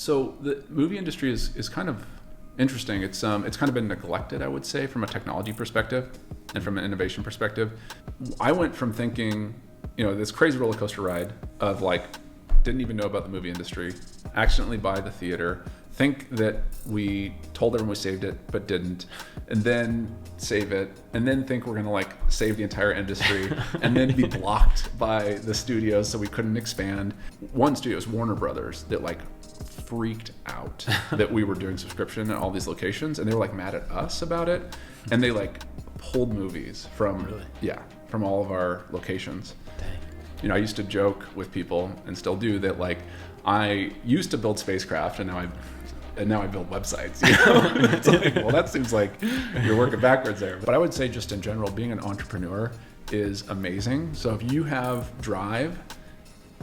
So the movie industry is kind of interesting. It's kind of been neglected, I would say, from a technology perspective and from an innovation perspective. I went from thinking, this crazy roller coaster ride of like, didn't even know about the movie industry, accidentally buy the theater, think that we told everyone we saved it, but didn't, and then save it, and then think we're gonna like save the entire industry, and then be blocked by the studios so we couldn't expand. One studio was Warner Brothers that like freaked out that we were doing subscription at all these locations, and they were like mad at us about it, and they like pulled movies from from all of our locations. Dang. I used to joke with people, and still do, that like I used to build spacecraft, and now I build websites. It's like, well, that seems like you're working backwards there. But I would say, just in general, being an entrepreneur is amazing. So if you have drive,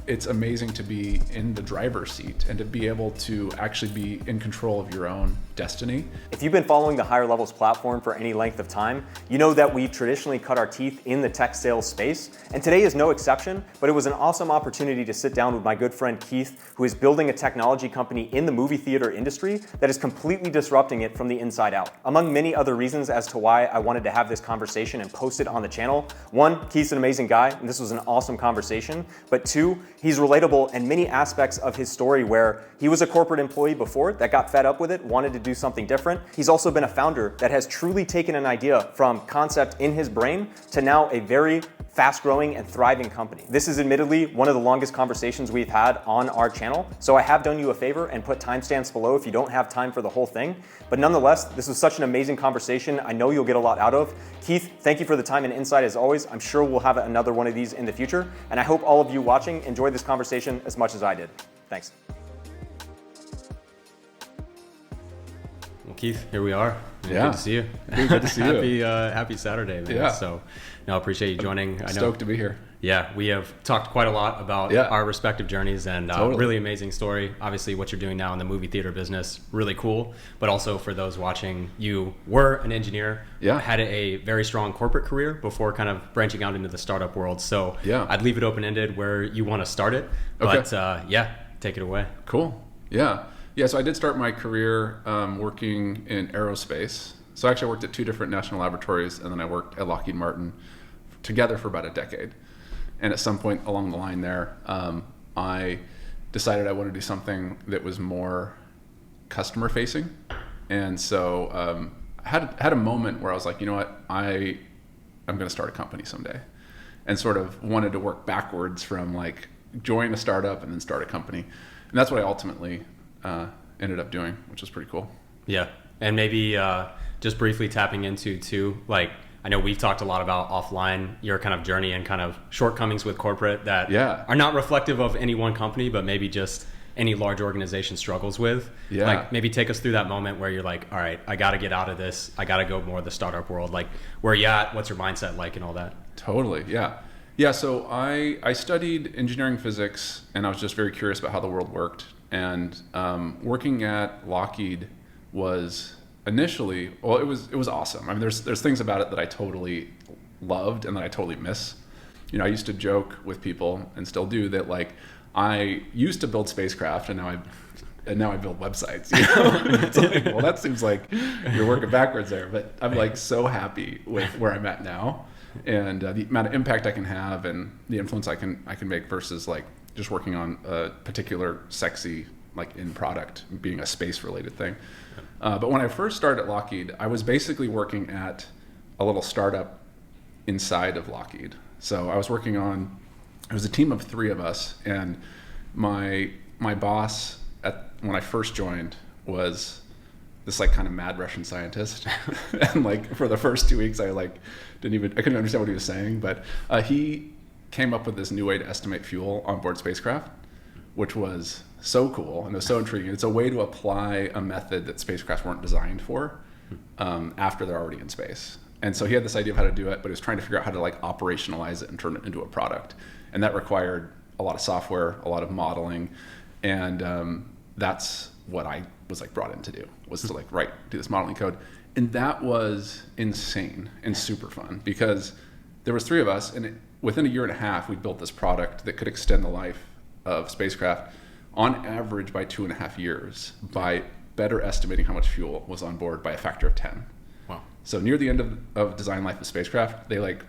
it's amazing to be in the driver's seat and to be able to actually be in control of your own destiny. If you've been following the Higher Levels platform for any length of time, you know that we've traditionally cut our teeth in the tech sales space, and today is no exception, but it was an awesome opportunity to sit down with my good friend Keith, who is building a technology company in the movie theater industry that is completely disrupting it from the inside out. Among many other reasons as to why I wanted to have this conversation and post it on the channel, one, Keith's an amazing guy, and this was an awesome conversation, but two, he's relatable in many aspects of his story where he was a corporate employee before that got fed up with it, wanted to do something different. He's also been a founder that has truly taken an idea from concept in his brain to now a very fast-growing and thriving company. This is admittedly one of the longest conversations we've had on our channel, so I have done you a favor and put timestamps below if you don't have time for the whole thing. But nonetheless, this was such an amazing conversation. I know you'll get a lot out of. Keith, thank you for the time and insight as always. I'm sure we'll have another one of these in the future, and I hope all of you watching enjoyed this conversation as much as I did. Thanks. Well, Keith, here we are. Yeah. Good to see you. Good to see you. Happy Saturday, man. Yeah. So, I appreciate you joining. Stoked to be here. Yeah, we have talked quite a lot about our respective journeys, and really amazing story. Obviously, what you're doing now in the movie theater business, really cool. But also for those watching, you were an engineer, had a very strong corporate career before kind of branching out into the startup world. So I'd leave it open-ended where you want to start it. But take it away. Cool. Yeah, so I did start my career working in aerospace. So actually I worked at two different national laboratories, and then I worked at Lockheed Martin together for about a decade. And at some point along the line there, I decided I wanted to do something that was more customer facing. And so I had a moment where I was like, you know what, I'm going to start a company someday, and sort of wanted to work backwards from like join a startup and then start a company. And that's what I ultimately ended up doing, which was pretty cool. Yeah. And maybe just briefly tapping into too, like, I know we've talked a lot about offline, your kind of journey and kind of shortcomings with corporate that are not reflective of any one company, but maybe just any large organization struggles with. Yeah. Like maybe take us through that moment where you're like, all right, I got to get out of this. I got to go more the startup world. Like, where are you at? What's your mindset like and all that? Totally. Yeah. Yeah. So I studied engineering physics, and I was just very curious about how the world worked. And working at Lockheed was initially, well, it was awesome. I mean, there's things about it that I totally loved and that I totally miss. I used to joke with people, and still do, that like I used to build spacecraft, and now I build websites. It's like, well, that seems like you're working backwards there. But I'm like so happy with where I'm at now, and the amount of impact I can have and the influence I can make versus like just working on a particular sexy like in product being a space related thing. But when I first started at Lockheed, I was basically working at a little startup inside of Lockheed. So I was working on, it was a team of 3 of us, and my boss when I first joined was this like kind of mad Russian scientist. And like for the first 2 weeks, I couldn't understand what he was saying, but he came up with this new way to estimate fuel on board spacecraft, which was so cool and it was so intriguing. It's a way to apply a method that spacecrafts weren't designed for after they're already in space. And so he had this idea of how to do it, but he was trying to figure out how to like operationalize it and turn it into a product. And that required a lot of software, a lot of modeling, and that's what I was like brought in to do, was to like do this modeling code. And that was insane and super fun, because there was 3 of us, and within a year and a half, we built this product that could extend the life of spacecraft on average by 2.5 years, by better estimating how much fuel was on board by a factor of 10. Wow. So near the end of design life of spacecraft, they like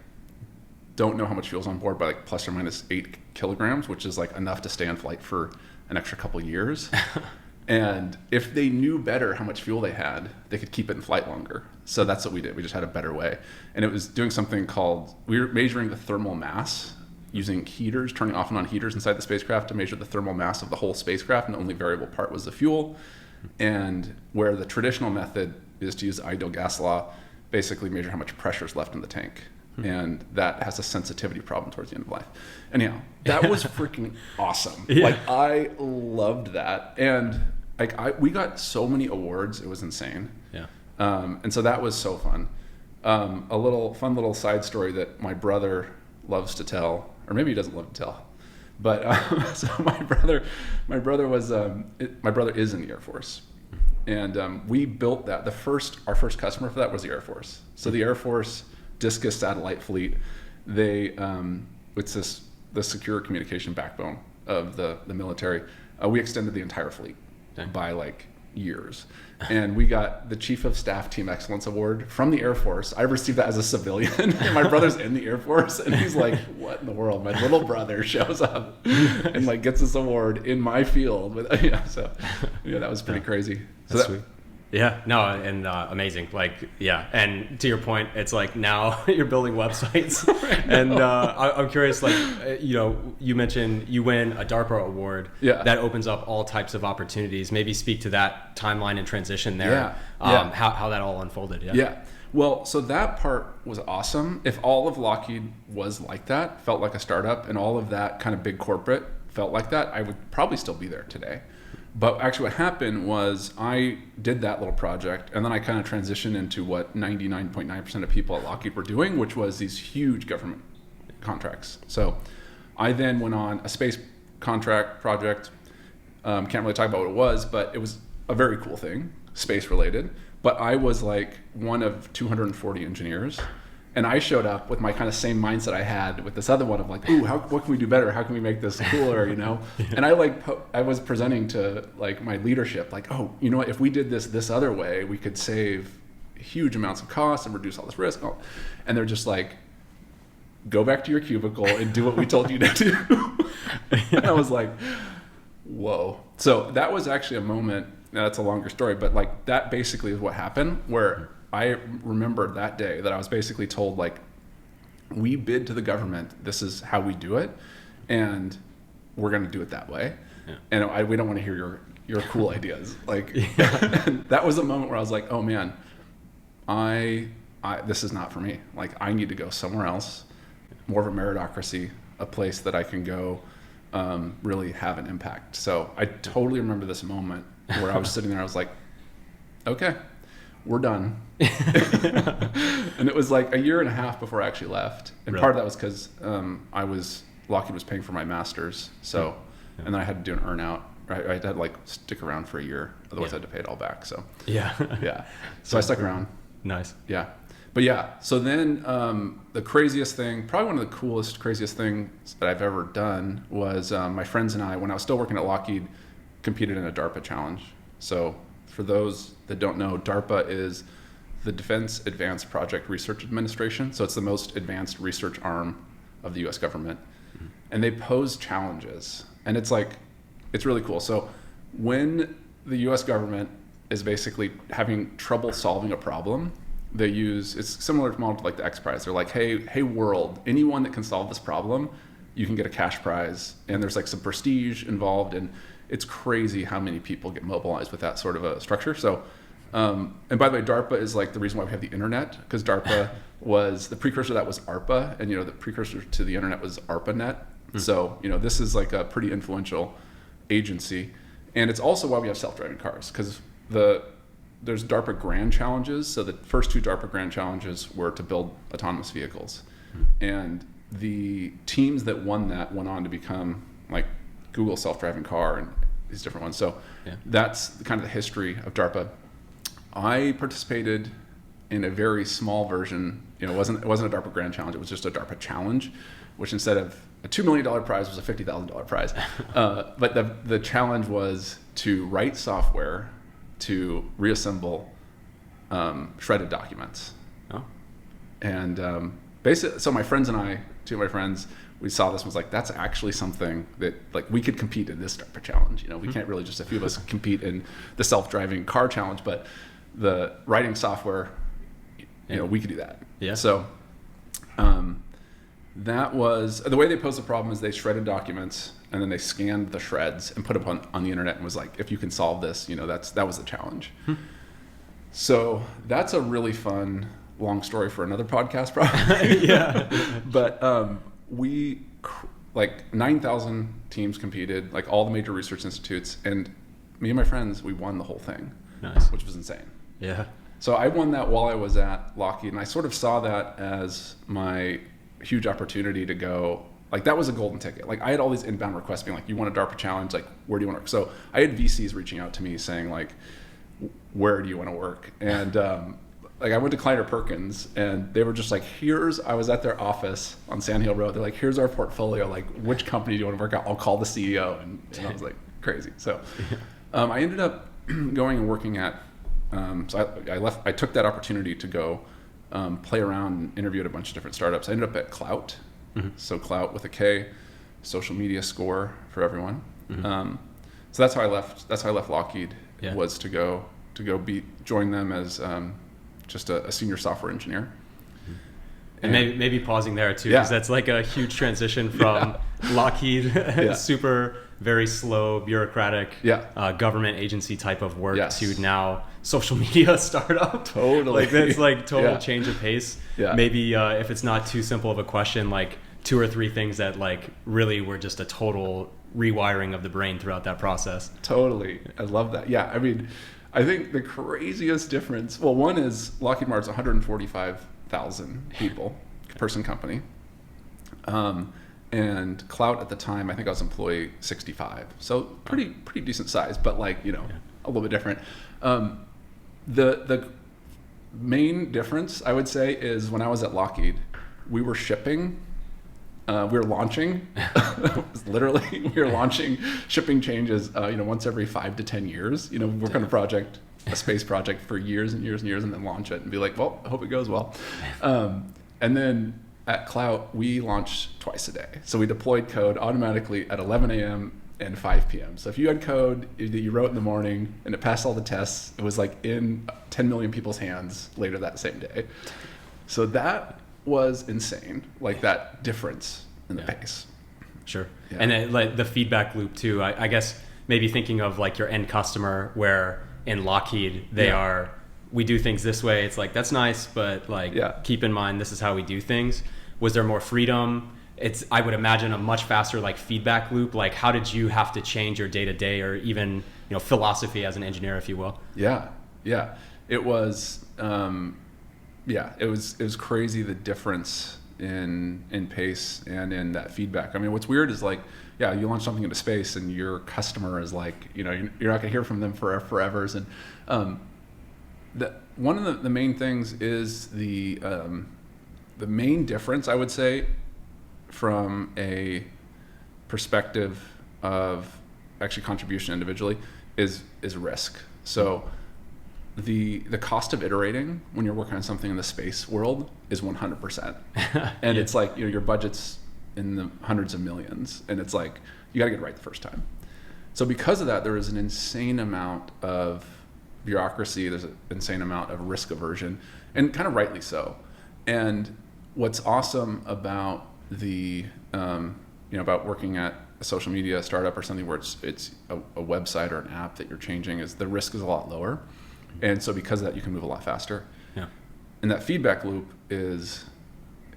don't know how much fuel's on board by like plus or minus 8 kilograms, which is like enough to stay on flight for an extra couple years. And if they knew better how much fuel they had, they could keep it in flight longer. So that's what we did. We just had a better way. And it was doing something called, we were measuring the thermal mass using heaters, turning off and on heaters inside the spacecraft to measure the thermal mass of the whole spacecraft, and the only variable part was the fuel. And where the traditional method is to use the ideal gas law, basically measure how much pressure is left in the tank. And that has a sensitivity problem towards the end of life. Anyhow, that was freaking awesome. Yeah. Like, I loved that. And like we got so many awards, it was insane. Yeah. And so that was so fun. A fun little side story that my brother loves to tell, or maybe he doesn't love to tell. But so my brother is in the Air Force. And we built that. Our first customer for that was the Air Force. So the Air Force Discus satellite fleet, it's the secure communication backbone of the military. We extended the entire fleet by like years, and we got the Chief of Staff Team Excellence Award from the Air Force. I received that as a civilian, and my brother's in the Air Force, and he's like, "What in the world?" My little brother shows up and like gets this award in my field. So that was pretty crazy. That's sweet. Yeah, no, and amazing. Like, yeah, and to your point, it's like now you're building websites, and I'm curious. Like, you mentioned you win a DARPA award. Yeah, that opens up all types of opportunities. Maybe speak to that timeline and transition there. Yeah, how that all unfolded. Yeah. Yeah. Well, so that part was awesome. If all of Lockheed was like that, felt like a startup, and all of that kind of big corporate felt like that, I would probably still be there today. But actually what happened was I did that little project, and then I kind of transitioned into what 99.9% of people at Lockheed were doing, which was these huge government contracts. So I then went on a space contract project. Can't really talk about what it was, but it was a very cool thing, space related. But I was like one of 240 engineers. And I showed up with my kind of same mindset I had with this other one of like, ooh, what can we do better? How can we make this cooler, Yeah. And I was presenting to like my leadership, like, oh, you know what? If we did this other way, we could save huge amounts of costs and reduce all this risk. And they're just like, go back to your cubicle and do what we told you to do. And I was like, whoa. So that was actually a moment. Now that's a longer story, but like that basically is what happened, where I remember that day that I was basically told, like, we bid to the government, this is how we do it, and we're going to do it that way. Yeah. And we don't want to hear your cool ideas. Like, that was a moment where I was like, oh man, this is not for me. Like, I need to go somewhere else, more of a meritocracy, a place that I can go really have an impact. So I totally remember this moment where I was sitting there, I was like, okay, we're done. And it was like 1.5 years before I actually left. And part of that was because Lockheed was paying for my master's. So, and then I had to do an earn out. Right? I had to like stick around for a year. Otherwise I had to pay it all back. So yeah. So I stuck around. Nice. Yeah. But yeah, so then the craziest thing, probably one of the coolest, craziest things that I've ever done was my friends and I, when I was still working at Lockheed, competed in a DARPA challenge. So for those that don't know, DARPA is the Defense Advanced Project Research Administration. So it's the most advanced research arm of the US government. Mm-hmm. And they pose challenges. And it's really cool. So when the US government is basically having trouble solving a problem, it's similar to model like the X Prize. They're like, hey world, anyone that can solve this problem, you can get a cash prize. And there's like some prestige involved, and it's crazy how many people get mobilized with that sort of a structure. So, and by the way, DARPA is like the reason why we have the internet, because DARPA was, the precursor to that was ARPA, and the precursor to the internet was ARPANET. Mm. So, this is like a pretty influential agency. And it's also why we have self-driving cars, because there's DARPA Grand Challenges. So the first 2 DARPA Grand Challenges were to build autonomous vehicles. Mm. And the teams that won that went on to become like Google self-driving car and these different ones. So that's kind of the history of DARPA. I participated in a very small version. It wasn't a DARPA Grand Challenge. It was just a DARPA Challenge, which instead of a $2 million prize was a $50,000 prize. But the challenge was to write software to reassemble shredded documents. Oh. And basically, so my friends and I, two of my friends, we saw this and was like, that's actually something that like we could compete in this DARPA challenge. You know, we can't really just a few of us compete in the self-driving car challenge, but the writing software, you know, we could do that. Yeah. So that was the way they posed the problem is they shredded documents and then they scanned the shreds and put them on the internet and was like, if you can solve this, you know, that was the challenge. So that's a really fun, long story for another podcast probably. Yeah. But we, like 9,000 teams competed, like all the major research institutes, and me and my friends, we won the whole thing. Nice. Which was insane. Yeah. So I won that while I was at Lockheed, and I sort of saw that as my huge opportunity to go, like that was a golden ticket. Like I had all these inbound requests being like, you want a DARPA challenge? Like, where do you want to work? So I had VCs reaching out to me saying like, where do you want to work? And like I went to Kleiner Perkins and they were just like, I was at their office on Sand Hill Road. They're like, here's our portfolio. Like, which company do you want to work at? I'll call the CEO. And I was like, crazy. So I ended up going and working at, I took that opportunity to go play around and interview at a bunch of different startups. I ended up at Clout. So Clout with a K, social media score for everyone. So that's how I left. That's how I left Lockheed. Yeah. Was to go join them as just a senior software engineer. And maybe pausing there too, because that's like a huge transition from Lockheed, super very slow, bureaucratic, government agency type of work to now social media startup. Totally. Like that's like total change of pace. Yeah. Maybe if it's not too simple of a question, like 2 or 3 things that like really were just a total rewiring of the brain throughout that process. Totally. I love that. Yeah. I mean, I think the craziest difference, well, one is Lockheed Martin's 145,000 people, person company. And Clout at the time, I think I was employee 65. So pretty decent size, but like, you know, a little bit different. The main difference I would say is when I was at Lockheed, we were shipping, we were launching, literally, we were launching shipping changes, you know, once every 5 to 10 years, you know, work on a space project for years and years and years and then launch it and be like, well, I hope it goes well. And then at Clout, we launched twice a day. So we deployed code automatically at 11 a.m. and 5 p.m. So if you had code that you wrote in the morning and it passed all the tests, it was like in 10 million people's hands later that same day. So that was insane, like that difference in the pace. Sure. Yeah. And then, like the feedback loop too, I guess maybe thinking of like your end customer where in Lockheed, we do things this way. It's like, that's nice, but like keep in mind, this is how we do things. Was there more freedom? It's, I would imagine, a much faster like feedback loop. Like how did you have to change your day to day or even, you know, philosophy as an engineer, if you will? Yeah. It was, it was crazy, the difference in pace and in that feedback. I mean, what's weird is like, you launch something into space and your customer is like, you know, you're not gonna hear from them forevers. And one of the main things is the main difference, I would say, from a perspective of actually contribution individually is risk. So the cost of iterating when you're working on something in the space world is 100%. And it's like, you know, your budget's in the hundreds of millions and it's like, you gotta get it right the first time. So because of that, there is an insane amount of bureaucracy, there's an insane amount of risk aversion, and kind of rightly so. And what's awesome about about working at a social media startup or something where it's a website or an app that you're changing is the risk is a lot lower. And so because of that, you can move a lot faster. Yeah. And that feedback loop is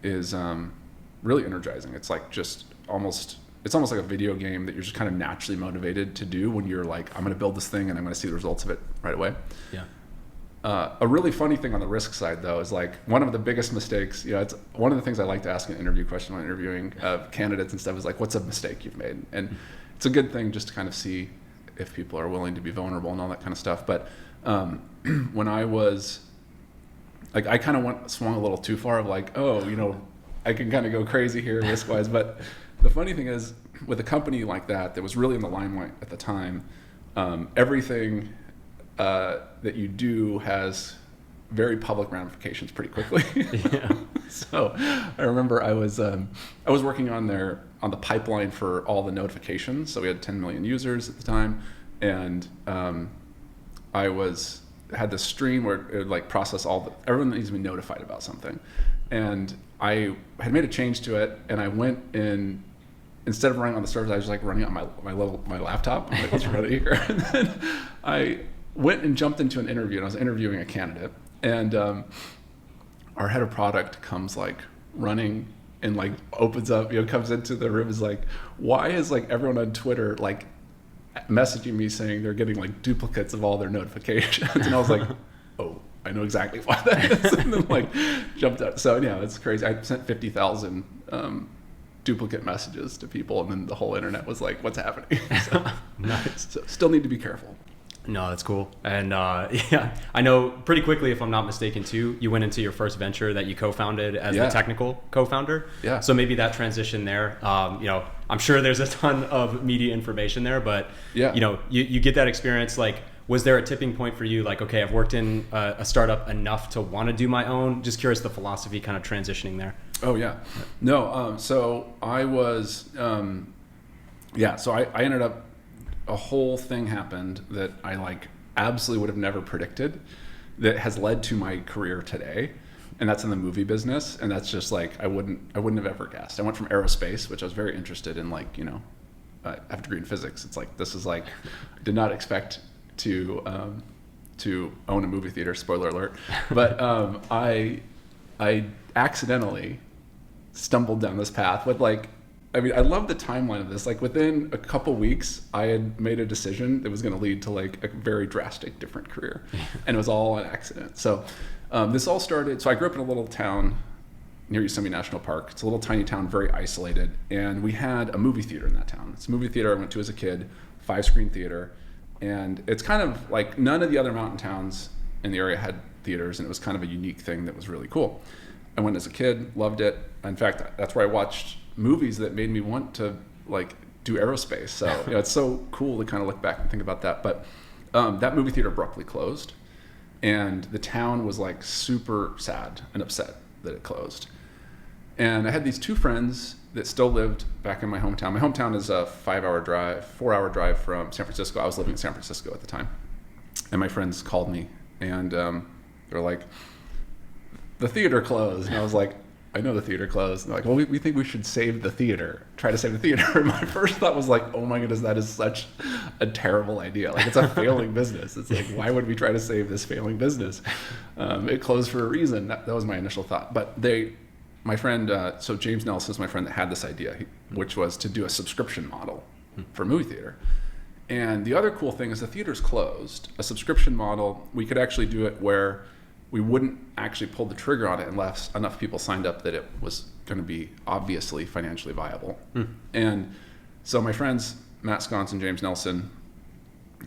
really energizing. It's like it's almost like a video game that you're just kind of naturally motivated to do when you're like, I'm going to build this thing and I'm going to see the results of it right away. Yeah. A really funny thing on the risk side, though, is like one of the biggest mistakes, you know, it's one of the things I like to ask an interview question when interviewing candidates and stuff is like, what's a mistake you've made? And it's a good thing just to kind of see if people are willing to be vulnerable and all that kind of stuff. But when I was, like, I kind of swung a little too far of like, oh, you know, I can kind of go crazy here risk-wise. But the funny thing is, with a company like that was really in the limelight at the time, everything that you do has very public ramifications pretty quickly. Yeah. So I remember I was working on the pipeline for all the notifications. So we had 10 million users at the time, and I had this stream where it would like process everyone needs to be notified about something, and I had made a change to it, and I went in. Instead of running on the servers, I was like running on my laptop. I'm like, let's run it here. And then I went and jumped into an interview, and I was interviewing a candidate. And our head of product comes like running and like opens up, comes into the room, is like, why is like everyone on Twitter like messaging me saying they're getting like duplicates of all their notifications? And I was like, oh, I know exactly why that is. And then like jumped out. So yeah, it's crazy. I sent 50,000 duplicate messages to people, and then the whole internet was like, what's happening? So, nice. So still need to be careful. No, that's cool. And yeah, I know pretty quickly, if I'm not mistaken too, you went into your first venture that you co-founded as the technical co-founder. Yeah. So maybe that transition there, I'm sure there's a ton of media information there, but you get that experience. Like, was there a tipping point for you? Like, okay, I've worked in a startup enough to want to do my own. Just curious the philosophy kind of transitioning there. Oh yeah, no. So I was, so I ended up, a whole thing happened that I like absolutely would have never predicted, that has led to my career today, and that's in the movie business. And that's just like I wouldn't have ever guessed. I went from aerospace, which I was very interested in, like I have a degree in physics. It's like this is like I did not expect to own a movie theater. Spoiler alert, but I accidentally stumbled down this path with like. I mean, I love the timeline of this. Like within a couple weeks, I had made a decision that was going to lead to like a very drastic different career, and it was all an accident. So this all started. So I grew up in a little town near Yosemite National Park. It's a little tiny town, very isolated, and we had a movie theater in that town. It's a movie theater I went to as a kid, 5-screen theater, and it's kind of like none of the other mountain towns in the area had theaters, and it was kind of a unique thing that was really cool. I went as a kid, loved it. In fact, that's where I watched movies that made me want to like do aerospace. So it's so cool to kind of look back and think about that. But that movie theater abruptly closed, and the town was like super sad and upset that it closed. And I had these two friends that still lived back in my hometown. My hometown is a 4-hour drive from San Francisco. I was living in San Francisco at the time. And my friends called me, and they're like, the theater closed. And I was like, I know the theater closed. And they're like, well, we think we should save the theater. Try to save the theater. And my first thought was like, oh my goodness, that is such a terrible idea. Like, it's a failing business. It's like, why would we try to save this failing business? It closed for a reason. That was my initial thought. But my friend, so James Nelson is my friend that had this idea, which was to do a subscription model for a movie theater. And the other cool thing is the theater's closed. A subscription model, we could actually do it where we wouldn't actually pull the trigger on it unless enough people signed up that it was going to be obviously financially viable. And so my friends, Matt Sconce and James Nelson,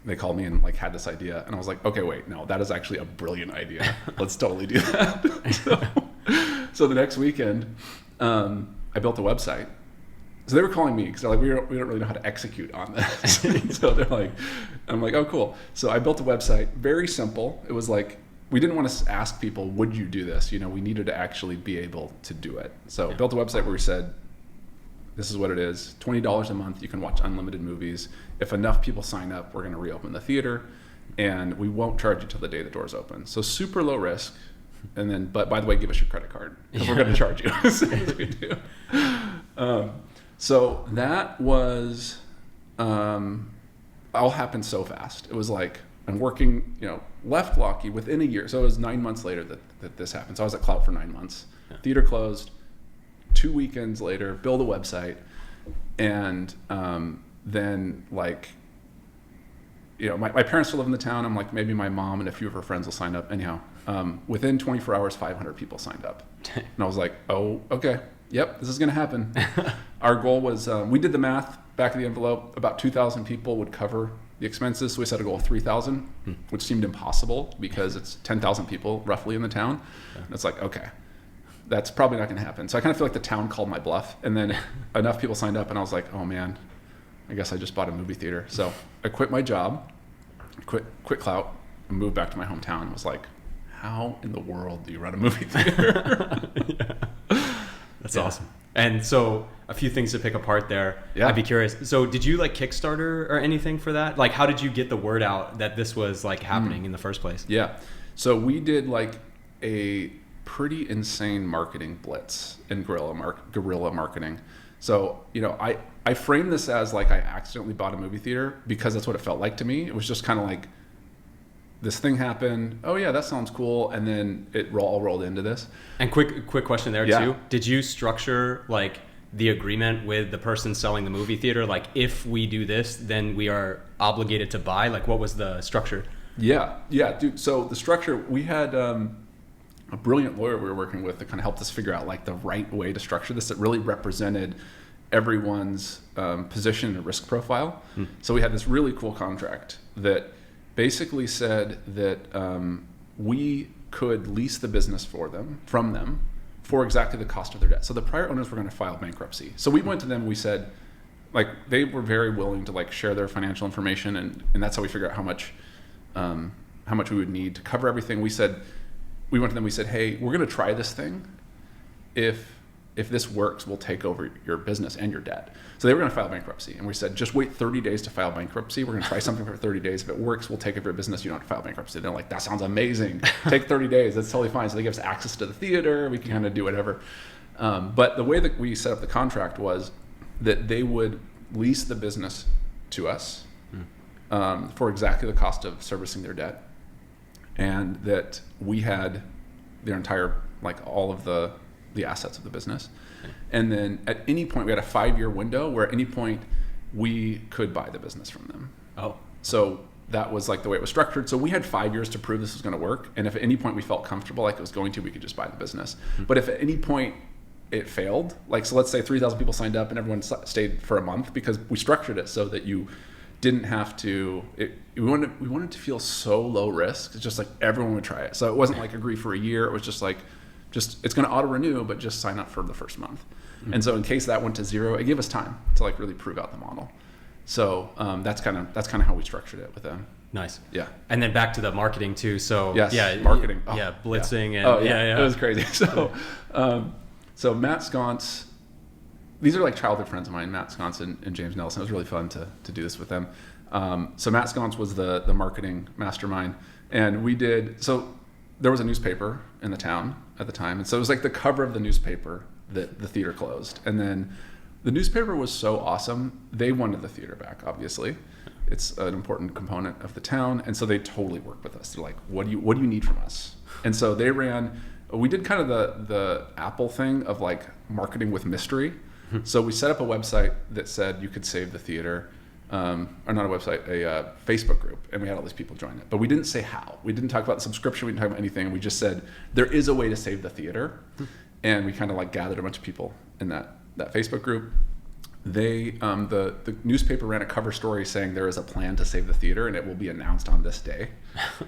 they called me and like had this idea, and I was like, okay, wait, no, that is actually a brilliant idea. Let's totally do that. So the next weekend, I built a website. So they were calling me because they're like, we don't really know how to execute on this. So they're like, I'm like, oh, cool. So I built a website, very simple. It was like, we didn't want to ask people, would you do this? We needed to actually be able to do it. So built a website where we said, this is what it is, $20 a month, you can watch unlimited movies. If enough people sign up, we're going to reopen the theater, and we won't charge you till the day the doors open. So super low risk. And then, but by the way, give us your credit card, because we're going to charge you as soon as we do. So that was, all happened so fast. It was like, I'm working, left Lockheed within a year. So it was 9 months later that this happened. So I was at Clout for 9 months. Yeah. Theater closed. 2 weekends later, build a website. And then like, my parents still live in the town. I'm like, maybe my mom and a few of her friends will sign up. Anyhow, within 24 hours, 500 people signed up. And I was like, oh, okay. Yep, this is going to happen. Our goal was, we did the math back of the envelope, about 2,000 people would cover the expenses. So we set a goal of 3,000, which seemed impossible because it's 10,000 people roughly in the town. Yeah. And it's like, okay, that's probably not going to happen. So I kind of feel like the town called my bluff, and then enough people signed up, and I was like, oh man, I guess I just bought a movie theater. So I quit my job, quit Clout, and moved back to my hometown, and was like, how in the world do you run a movie theater? That's awesome. And so a few things to pick apart there. Yeah. I'd be curious. So did you like Kickstarter or anything for that? Like, how did you get the word out that this was like happening in the first place? Yeah. So we did like a pretty insane marketing blitz in guerrilla marketing. So, I framed this as like I accidentally bought a movie theater because that's what it felt like to me. It was just kind of like, this thing happened. Oh yeah, that sounds cool. And then it all rolled into this. And quick question there too. Did you structure like the agreement with the person selling the movie theater? Like, if we do this, then we are obligated to buy? Like, what was the structure? Yeah, dude. So the structure, we had a brilliant lawyer we were working with that kind of helped us figure out like the right way to structure this that really represented everyone's position and risk profile. So we had this really cool contract that basically said that we could lease the business from them for exactly the cost of their debt. So the prior owners were going to file bankruptcy. So we went to them and we said, like, they were very willing to like share their financial information, and that's how we figured out how much we would need to cover everything. We went to them, we said, hey, we're going to try this thing. If this works, we'll take over your business and your debt. So they were going to file bankruptcy. And we said, just wait 30 days to file bankruptcy. We're going to try something for 30 days. If it works, we'll take over your business. You don't have to file bankruptcy. They're like, that sounds amazing. Take 30 days. That's totally fine. So they give us access to the theater. We can kind of do whatever. But the way that we set up the contract was that they would lease the business to us for exactly the cost of servicing their debt. And that we had their entire, like all of the assets of the business. And then at any point, we had a 5-year window where at any point we could buy the business from them. Oh. So that was like the way it was structured. So we had 5 years to prove this was going to work. And if at any point we felt comfortable like it was going to, we could just buy the business. But if at any point it failed, like, so let's say 3,000 people signed up and everyone stayed for a month, because we structured it so that you didn't have to, we wanted to feel so low risk. It's just like everyone would try it. So it wasn't like agree for a year. It was just like, it's going to auto renew, but just sign up for the first month. And so in case that went to 0, it gave us time to like really prove out the model. So that's kind of how we structured it with them. Nice. Yeah. And then back to the marketing too. So yes, yeah, marketing. Blitzing. Yeah. And It was crazy. So, so Matt Sconce, these are like childhood friends of mine, Matt Sconce and James Nelson. It was really fun to do this with them. So Matt Sconce was the marketing mastermind, and there was a newspaper in the town at the time. And so it was like the cover of the newspaper that the theater closed. And then the newspaper was so awesome, they wanted the theater back, obviously. It's an important component of the town. And so they totally worked with us. They're like, what do you need from us? And so we did kind of the Apple thing of like marketing with mystery. So we set up a website that said you could save the theater. Or not a website, a Facebook group, and we had all these people join it. But we didn't say how. We didn't talk about the subscription. We didn't talk about anything. We just said there is a way to save the theater, and we kind of like gathered a bunch of people in that Facebook group. They the newspaper ran a cover story saying there is a plan to save the theater, and it will be announced on this day.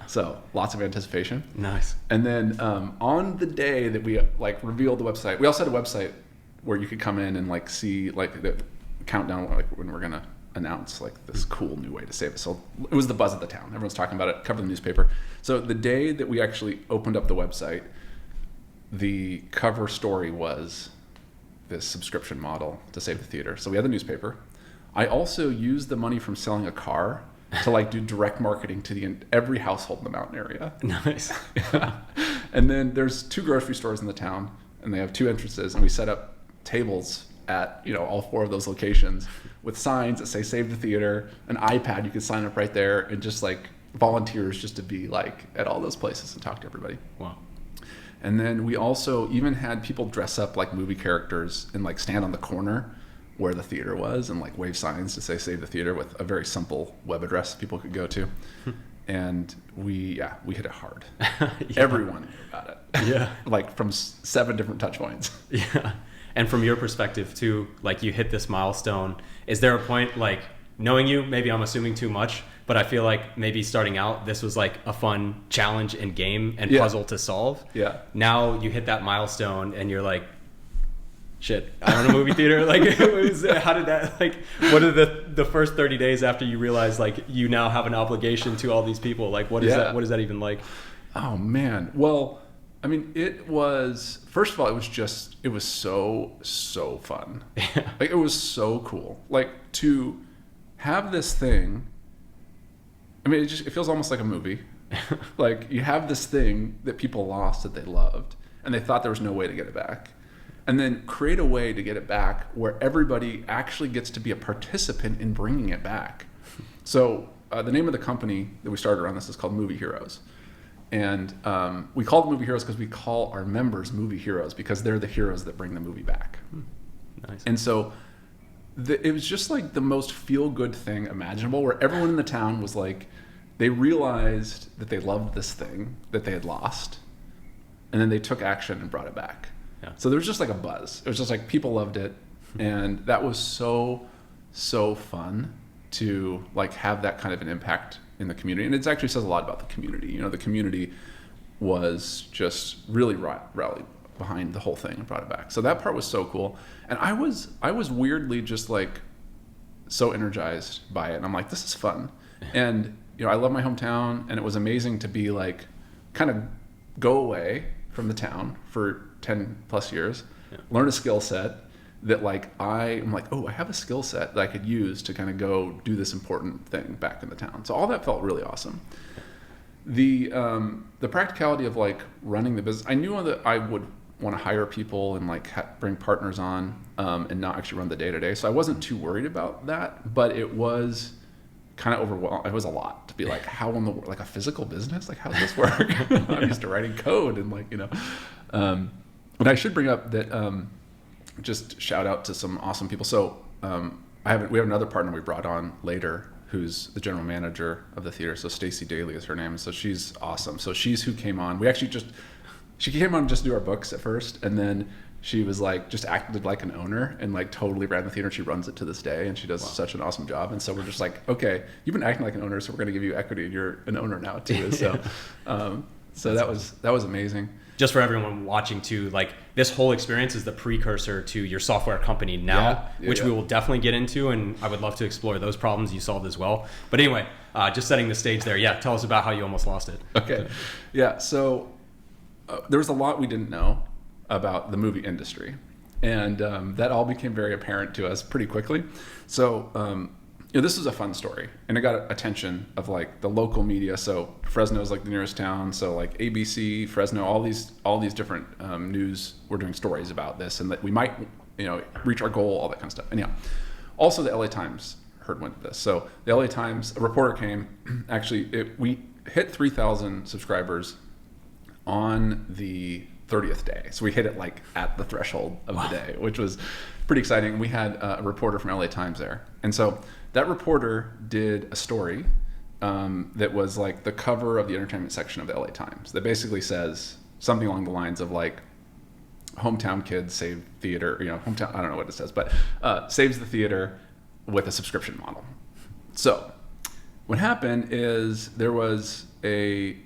So lots of anticipation. Nice. And then on the day that we like revealed the website, we also had a website where you could come in and like see like the countdown, like when we're gonna announce like this cool new way to save it. So it was the buzz of the town. Everyone's talking about it, covered the newspaper. So the day that we actually opened up the website, the cover story was this subscription model to save the theater. So we had the newspaper. I also used the money from selling a car to like do direct marketing to every household in the mountain area. Nice. Yeah. And then there's 2 grocery stores in the town, and they have 2 entrances, and we set up tables at all 4 of those locations with signs that say save the theater, an iPad you can sign up right there, and just like volunteers just to be like at all those places and talk to everybody. Wow. And then we also even had people dress up like movie characters and like stand on the corner where the theater was and like wave signs to say save the theater with a very simple web address people could go to. And we hit it hard. Yeah. Everyone knew about it. Yeah. Like from 7 different touch points. Yeah. And from your perspective too, like you hit this milestone, is there a point like knowing you, maybe I'm assuming too much, but I feel like maybe starting out, this was like a fun challenge and game and puzzle to solve. Yeah. Now you hit that milestone and you're like, shit, I own a movie theater. Like, how did that, like, what are the first 30 days after you realize, like, you now have an obligation to all these people? Like, what is that? What is that even like? Oh, man. Well, I mean, it was, first of all, it was so fun. Like, it was so cool. Like, to have this thing, I mean, it feels almost like a movie. Like, you have this thing that people lost that they loved, and they thought there was no way to get it back. And then create a way to get it back where everybody actually gets to be a participant in bringing it back. So the name of the company that we started around this is called Movie Heroes. And we call them Movie Heroes because we call our members movie heroes because they're the heroes that bring the movie back. Nice. And so it was just like the most feel-good thing imaginable, where everyone in the town was like, they realized that they loved this thing that they had lost, and then they took action and brought it back. Yeah. So there was just like a buzz. It was just like people loved it, and that was so fun to like have that kind of an impact in the community. And it actually says a lot about the community. You know, the community was just really rallied behind the whole thing and brought it back. So that part was so cool. And I was weirdly just like so energized by it. And I'm like, this is fun. And you know, I love my hometown, and it was amazing to be like kind of go away from the town for 10 plus years, learn a skill set that like I'm like, oh, I have a skill set that I could use to kind of go do this important thing back in the town. So all that felt really awesome. The practicality of like running the business, I knew that I would want to hire people and like bring partners on and not actually run the day-to-day. So I wasn't too worried about that, but it was kind of overwhelming. It was a lot to be like, how in the world, like a physical business? Like, how does this work? I'm used to writing code and like, you know. And I should bring up that just shout out to some awesome people. So we have another partner we brought on later who's the general manager of the theater. So Stacy Daly is her name. So she's awesome. So she's who came on. She came on just to do our books at first, and then she was like just acted like an owner and like totally ran the theater. She runs it to this day, and she does such an awesome job. And so we're just like, okay, you've been acting like an owner, so we're going to give you equity, and you're an owner now too. So so that was amazing. Just for everyone watching too, like this whole experience is the precursor to your software company now, which we will definitely get into, and I would love to explore those problems you solved as well. But anyway, just setting the stage there. Yeah, tell us about how you almost lost it. Okay. Yeah, so there was a lot we didn't know about the movie industry, and that all became very apparent to us pretty quickly. So you know, this is a fun story, and it got attention of like the local media. So Fresno is like the nearest town, so like ABC, Fresno, all these different news were doing stories about this, and that we might, you know, reach our goal, all that kind of stuff. And yeah, also the LA Times heard wind of this. So the LA Times, a reporter came, actually we hit 3,000 subscribers on the 30th day. So we hit it like at the threshold of the day, which was pretty exciting. We had a reporter from LA Times there. And so that reporter did a story that was like the cover of the entertainment section of the LA Times that basically says something along the lines of like, hometown kids save theater, you know, hometown, I don't know what it says, but saves the theater with a subscription model. So what happened is there was a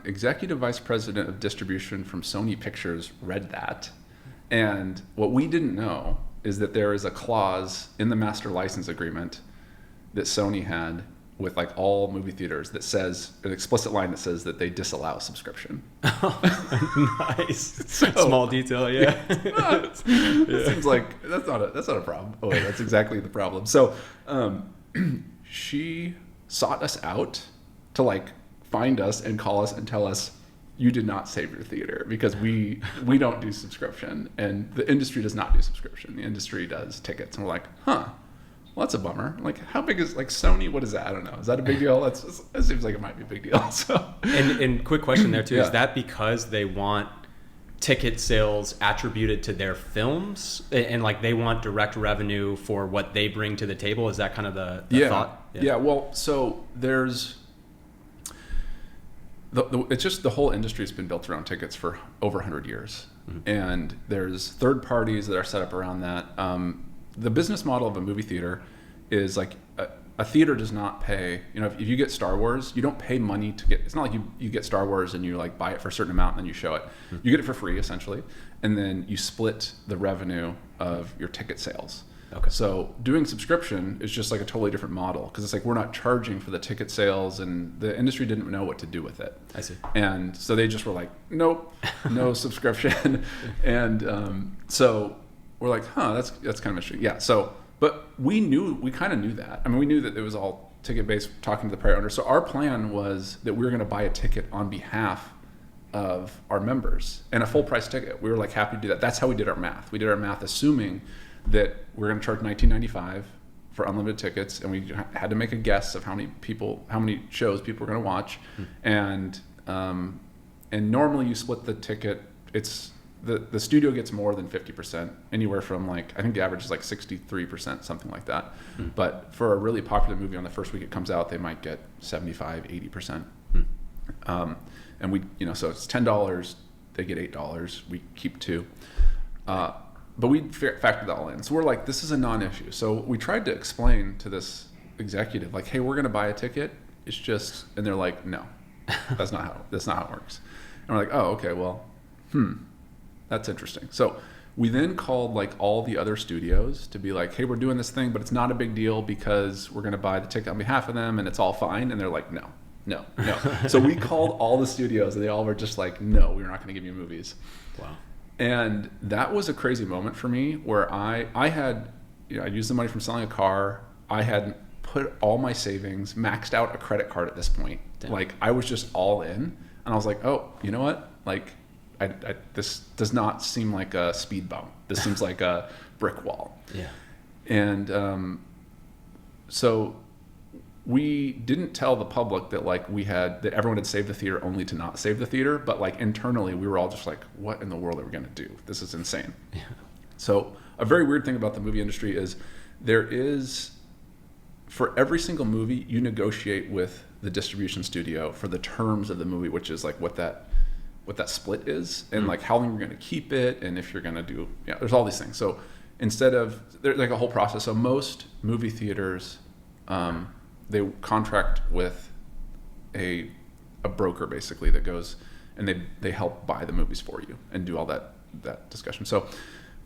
executive vice president of distribution from Sony Pictures read that, and what we didn't know is that there is a clause in the master license agreement that Sony had with like all movie theaters that says an explicit line that says that they disallow subscription. Nice. So, small detail, yeah. It seems like that's not a problem. Oh wait, that's exactly the problem. So she sought us out to like find us and call us and tell us, you did not save your theater, because we don't do subscription, and the industry does not do subscription. The industry does tickets. And we're like, well, that's a bummer. Like, how big is like Sony? What is that? I don't know. Is that a big deal? It seems like it might be a big deal. So, and quick question there too, is that because they want ticket sales attributed to their films, and like they want direct revenue for what they bring to the table? Is that kind of the thought? Yeah. Well, so there's it's just the whole industry has been built around tickets for over 100 years. Mm-hmm. And there's third parties that are set up around that. The business model of a movie theater is like a theater does not pay, if you get Star Wars, you don't pay money to get, it's not like you get Star Wars and you like buy it for a certain amount and then you show it. You get it for free essentially. And then you split the revenue of your ticket sales. Okay. So doing subscription is just like a totally different model, because it's like we're not charging for the ticket sales, and the industry didn't know what to do with it. I see. And so they just were like, nope, no subscription. And so we're like, that's kind of interesting. Yeah. So, but we kind of knew that. I mean, we knew that it was all ticket based, talking to the prior owner. So our plan was that we were going to buy a ticket on behalf of our members, and a full price ticket. We were like happy to do that. That's how we did our math. We did our math assuming that we're going to charge $19.95 for unlimited tickets, and we had to make a guess of how many shows people were going to watch. And normally you split the ticket. It's the studio gets more than 50%, anywhere from like, I think the average is like 63%, something like that. But for a really popular movie, on the first week it comes out, they might get 75, 80%. And we, so it's $10, they get $8, we keep $2. But we factored that all in. So we're like, this is a non-issue. So we tried to explain to this executive, like, hey, we're going to buy a ticket. It's just, and they're like, no, that's not how it works. And we're like, oh, okay, well, that's interesting. So we then called like all the other studios to be like, hey, we're doing this thing, but it's not a big deal because we're going to buy the ticket on behalf of them and it's all fine. And they're like, no. So we called all the studios and they all were just like, no, we're not going to give you movies. Wow. And that was a crazy moment for me, where I had, I used the money from selling a car. I had put all my savings, maxed out a credit card at this point. Damn. Like I was just all in, and I was like, oh, you know what? Like, this does not seem like a speed bump. This seems like a brick wall. Yeah. And so we didn't tell the public that that everyone had saved the theater only to not save the theater, but like internally we were all just like, what in the world are we going to do? This is insane. Yeah. So a very weird thing about the movie industry is for every single movie, you negotiate with the distribution studio for the terms of the movie, which is like what that split is, and like how long you're going to keep it, and if you're going to do, there's all these things. So instead of, there's like a whole process. So most movie theaters, they contract with a broker basically that goes and they help buy the movies for you and do all that discussion. So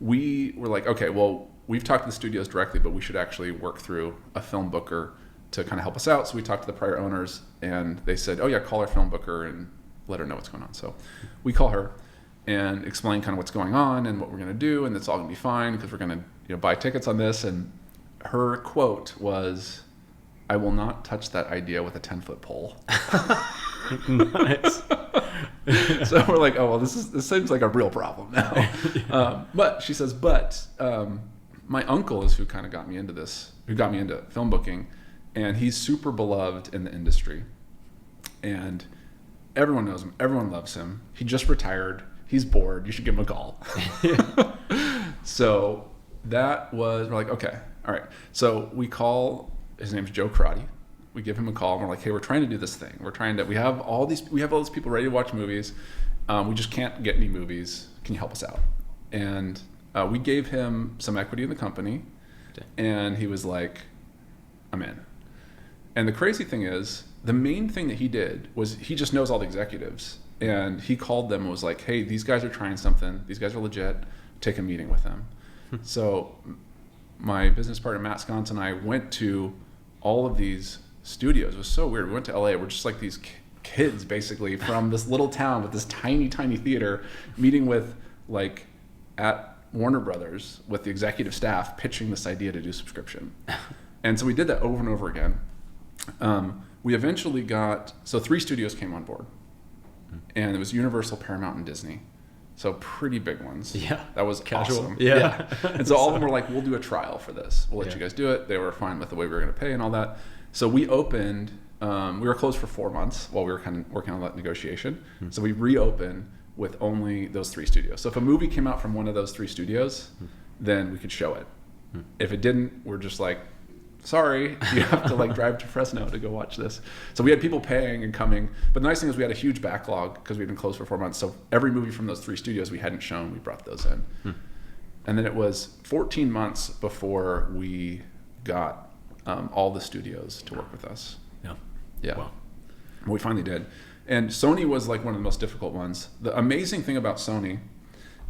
we were like, okay, well, we've talked to the studios directly, but we should actually work through a film booker to kind of help us out. So we talked to the prior owners and they said, oh yeah, call our film booker and let her know what's going on. So we call her and explain kind of what's going on and what we're going to do, and it's all going to be fine because we're going to buy tickets on this. And her quote was, I will not touch that idea with a 10-foot pole. Nice. So we're like, oh, well, this seems like a real problem now. Yeah. But she says, my uncle is who kind of got me into this, who got me into film booking, and he's super beloved in the industry. And everyone knows him. Everyone loves him. He just retired. He's bored. You should give him a call. So we're like, okay, all right. So we call, his name's Joe Karate. We give him a call and we're like, hey, we're trying to do this thing. We have all these people ready to watch movies. We just can't get any movies. Can you help us out? And we gave him some equity in the company. Okay. And he was like, I'm in. And the crazy thing is, the main thing that he did was he just knows all the executives. And he called them and was like, hey, these guys are trying something. These guys are legit. Take a meeting with them. So my business partner, Matt Sconce, and I went to all of these studios. It was so weird. We went to LA. We're just like these kids basically from this little town with this tiny, tiny theater, meeting with like at Warner Brothers with the executive staff pitching this idea to do subscription. And so we did that over and over again. We eventually got, so 3 studios came on board, and it was Universal, Paramount, and Disney. So pretty big ones. Yeah. That was casual. Awesome. Yeah. And so all of them were like, we'll do a trial for this. We'll let you guys do it. They were fine with the way we were going to pay and all that. So we opened, we were closed for 4 months while we were kind of working on that negotiation. So we reopened with only those 3 studios. So if a movie came out from one of those 3 studios, then we could show it. If it didn't, we're just like, sorry, you have to like drive to Fresno to go watch this. So we had people paying and coming. But the nice thing is we had a huge backlog because we'd been closed for 4 months. So every movie from those 3 studios we hadn't shown, we brought those in. And then it was 14 months before we got all the studios to work with us. Yeah. Yeah. Wow. We finally did. And Sony was like one of the most difficult ones. The amazing thing about Sony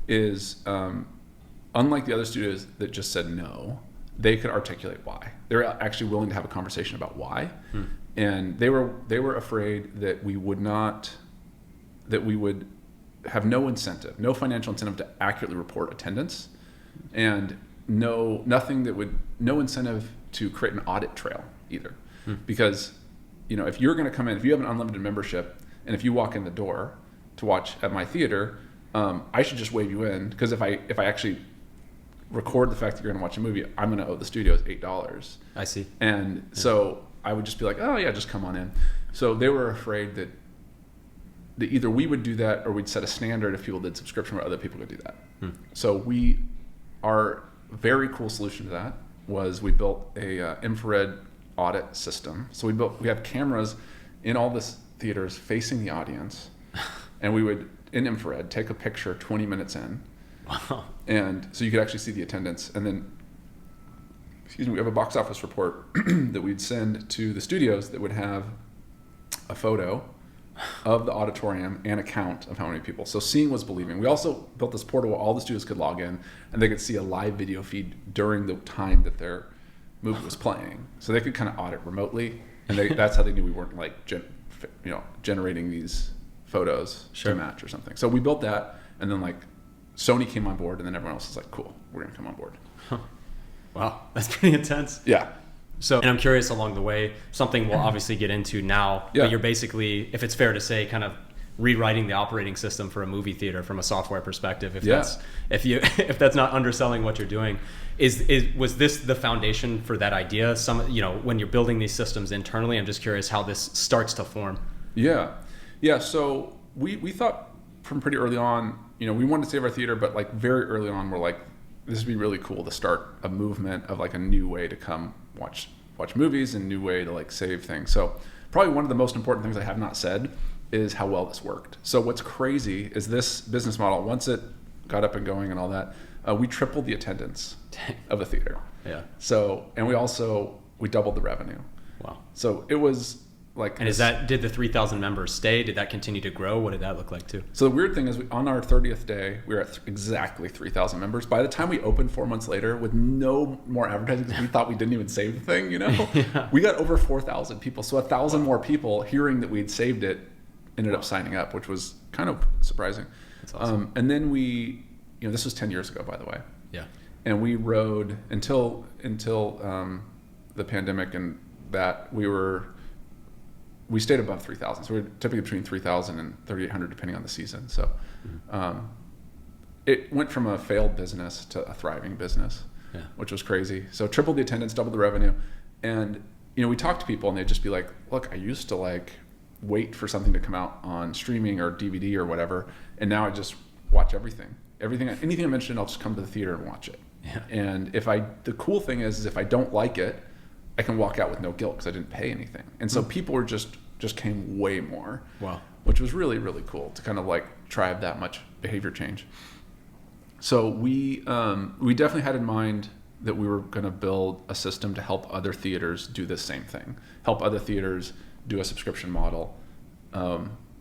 is, unlike the other studios that just said no, they could articulate why. They were actually willing to have a conversation about why. And they were afraid that we would have no incentive, no financial incentive to accurately report attendance, and no incentive to create an audit trail either. Because, if you're going to come in, if you have an unlimited membership, and if you walk in the door to watch at my theater, I should just wave you in, because if I actually record the fact that you're going to watch a movie, I'm going to owe the studios $8. I see. And so I would just be like, oh yeah, just come on in. So they were afraid that either we would do that or we'd set a standard if people did subscription where other people could do that. So our very cool solution to that was we built a infrared audit system. So we have cameras in all the theaters facing the audience, and we would, in infrared, take a picture 20 minutes in. Wow. And so you could actually see the attendance. And then, we have a box office report that we'd send to the studios that would have a photo of the auditorium and a count of how many people. So seeing was believing. We also built this portal where all the studios could log in and they could see a live video feed during the time that their movie was playing. So they could kind of audit remotely. And that's how they knew we weren't like generating these photos to match or something. So we built that, and then like Sony came on board, and then everyone else was like, cool, we're going to come on board. Wow, that's pretty intense. Yeah. So, and I'm curious along the way, something we'll obviously get into now, but you're basically, if it's fair to say, kind of rewriting the operating system for a movie theater from a software perspective. If that's not underselling what you're doing, was this the foundation for that idea? When you're building these systems internally, I'm just curious how this starts to form. Yeah. So we thought from pretty early on, we wanted to save our theater, but like very early on, we're like, this would be really cool to start a movement of like a new way to come watch movies and new way to like save things. So probably one of the most important things I have not said is how well this worked. So what's crazy is this business model, once it got up and going and all that, we tripled the attendance of the theater. Yeah. So, and we doubled the revenue. Wow. So it was like, and did the 3,000 members stay? Did that continue to grow? What did that look like too? So the weird thing is, on our 30th day, we were at exactly 3,000 members. By the time we opened 4 months later, with no more advertising, because we thought we didn't even save the thing, Yeah. We got over 4,000 people. So 1,000 more people hearing that we'd saved it ended up signing up, which was kind of surprising. That's awesome. And then this was 10 years ago, by the way. Yeah. And we rode until the pandemic, and that we stayed above 3,000. So we're typically between 3,000 and 3,800, depending on the season. So it went from a failed business to a thriving business, which was crazy. So tripled the attendance, doubled the revenue. And, we talked to people and they'd just be like, look, I used to like wait for something to come out on streaming or DVD or whatever. And now I just watch everything. Anything I mentioned, I'll just come to the theater and watch it. Yeah. And the cool thing is if I don't like it, I can walk out with no guilt because I didn't pay anything. And so people were just came way more. Wow. Which was really, really cool to kind of like drive that much behavior change. So we definitely had in mind that we were going to build a system to help other theaters do the same thing, help other theaters do a subscription model,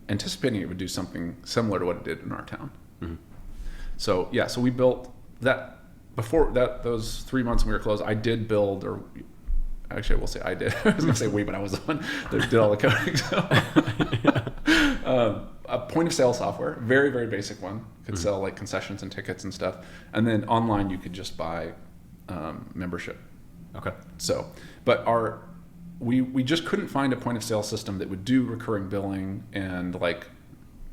anticipating it would do something similar to what it did in our town. Mm-hmm. So we built that. Before that, those 3 months when we were closed, I did build, or actually I will say I did. I was going to say we, but I was the one that did all the coding. So, a point of sale software, very, very basic one. Could sell like concessions and tickets and stuff. And then online you could just buy membership. Okay. So, but we just couldn't find a point of sale system that would do recurring billing and like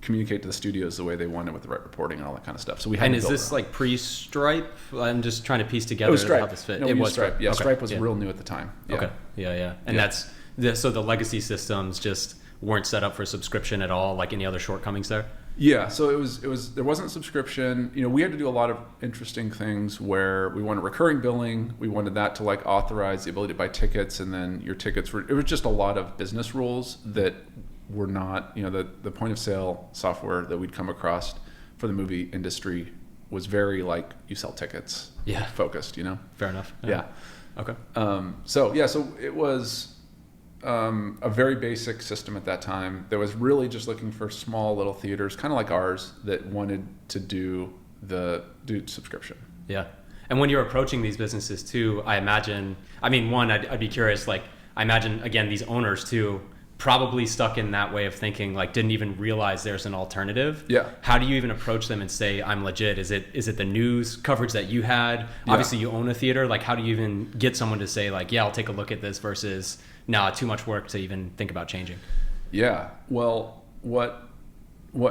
communicate to the studios the way they wanted with the right reporting and all that kind of stuff. So we had. And is this like pre-Stripe? I'm just trying to piece together how this fit. No, it was Stripe. Yeah, okay. Stripe was real new at the time. Yeah. Okay. Yeah. And so the legacy systems just weren't set up for subscription at all, like any other shortcomings there? Yeah, so it was there wasn't subscription. We had to do a lot of interesting things where we wanted recurring billing. We wanted that to like authorize the ability to buy tickets, and then your tickets it was just a lot of business rules that were not, the point of sale software that we'd come across for the movie industry was very like you sell tickets focused, Fair enough. Yeah. Okay. So it was a very basic system at that time that was really just looking for small little theaters, kind of like ours, that wanted to do subscription. Yeah. And when you're approaching these businesses too, I imagine, one, I'd be curious, like, I imagine, again, these owners too, probably stuck in that way of thinking, like didn't even realize there's an alternative. Yeah. How do you even approach them and say, I'm legit? Is it the news coverage that you had? Yeah. Obviously you own a theater. Like, how do you even get someone to say like, yeah, I'll take a look at this versus, nah, too much work to even think about changing? Yeah. Well, what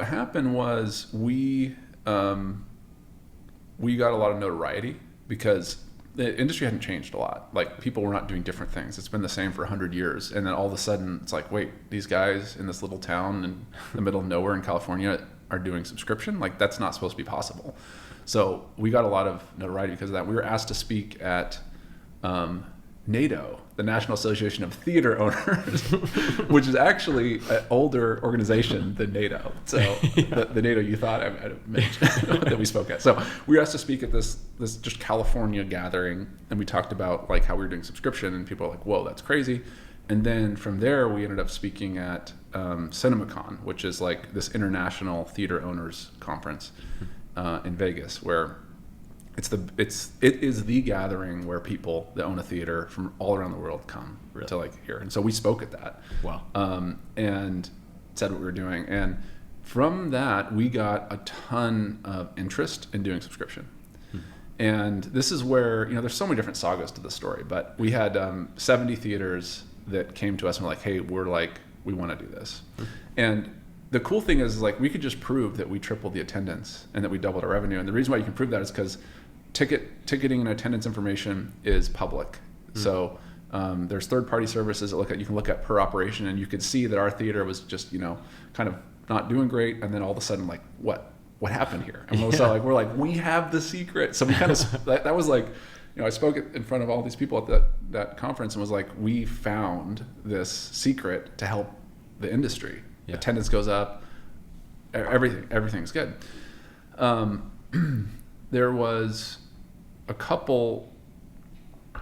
happened was we got a lot of notoriety because the industry hadn't changed a lot. Like, people were not doing different things. It's been the same for 100 years. And then all of a sudden it's like, wait, these guys in this little town in the middle of nowhere in California are doing subscription? Like, that's not supposed to be possible. So we got a lot of notoriety because of that. We were asked to speak at NATO, the National Association of Theater Owners, which is actually an older organization than NATO. So the NATO you thought I mentioned that we spoke at. So we were asked to speak at this just California gathering, and we talked about like how we were doing subscription, and people were like, whoa, that's crazy. And then from there, we ended up speaking at CinemaCon, which is like this international theater owners conference in Vegas, where it is the gathering where people that own a theater from all around the world come to like hear. And so we spoke at that. Wow. And said what we were doing. And from that, we got a ton of interest in doing subscription. And this is where, there's so many different sagas to the story, but we had 70 theaters that came to us and were like, hey, we want to do this. And the cool thing is like, we could just prove that we tripled the attendance and that we doubled our revenue. And the reason why you can prove that is because ticketing and attendance information is public. So there's third-party services that you can look at per operation, and you could see that our theater was just kind of not doing great, and then all of a sudden like what happened here? And we're like we have the secret. So we kind of that was like, I spoke in front of all these people at that conference and was like, we found this secret to help the industry. Yeah. Attendance goes up, everything's good. There was a couple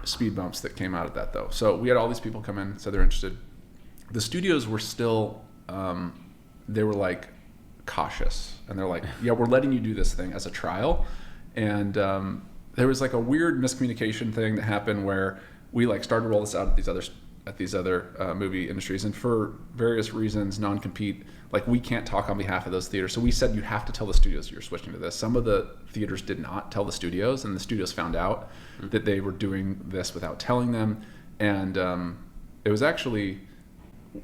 speed bumps that came out of that, though. So we had all these people come in, said they're interested. The studios were still, they were like cautious, and they're like, yeah, we're letting you do this thing as a trial. And there was like a weird miscommunication thing that happened where we like started to roll this out at these other movie industries, and for various reasons, non-compete, like we can't talk on behalf of those theaters. So we said, you have to tell the studios you're switching to this. Some of the theaters did not tell the studios, and the studios found out that they were doing this without telling them. And it was actually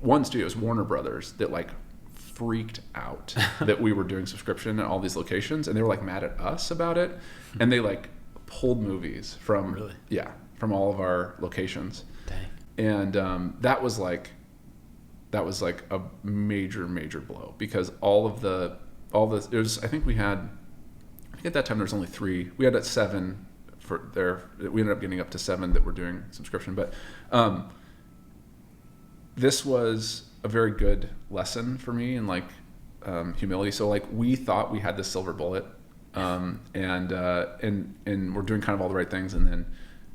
one studio, it was Warner Brothers, that like freaked out that we were doing subscription at all these locations, and they were like mad at us about it. And they like pulled movies from all of our locations. Dang. And that was like a major blow, because I think at that time there was only 3. We had 7 for there. We ended up getting up to 7 that were doing subscription, but this was a very good lesson for me in like humility. So like we thought we had this silver bullet, and we're doing kind of all the right things, and then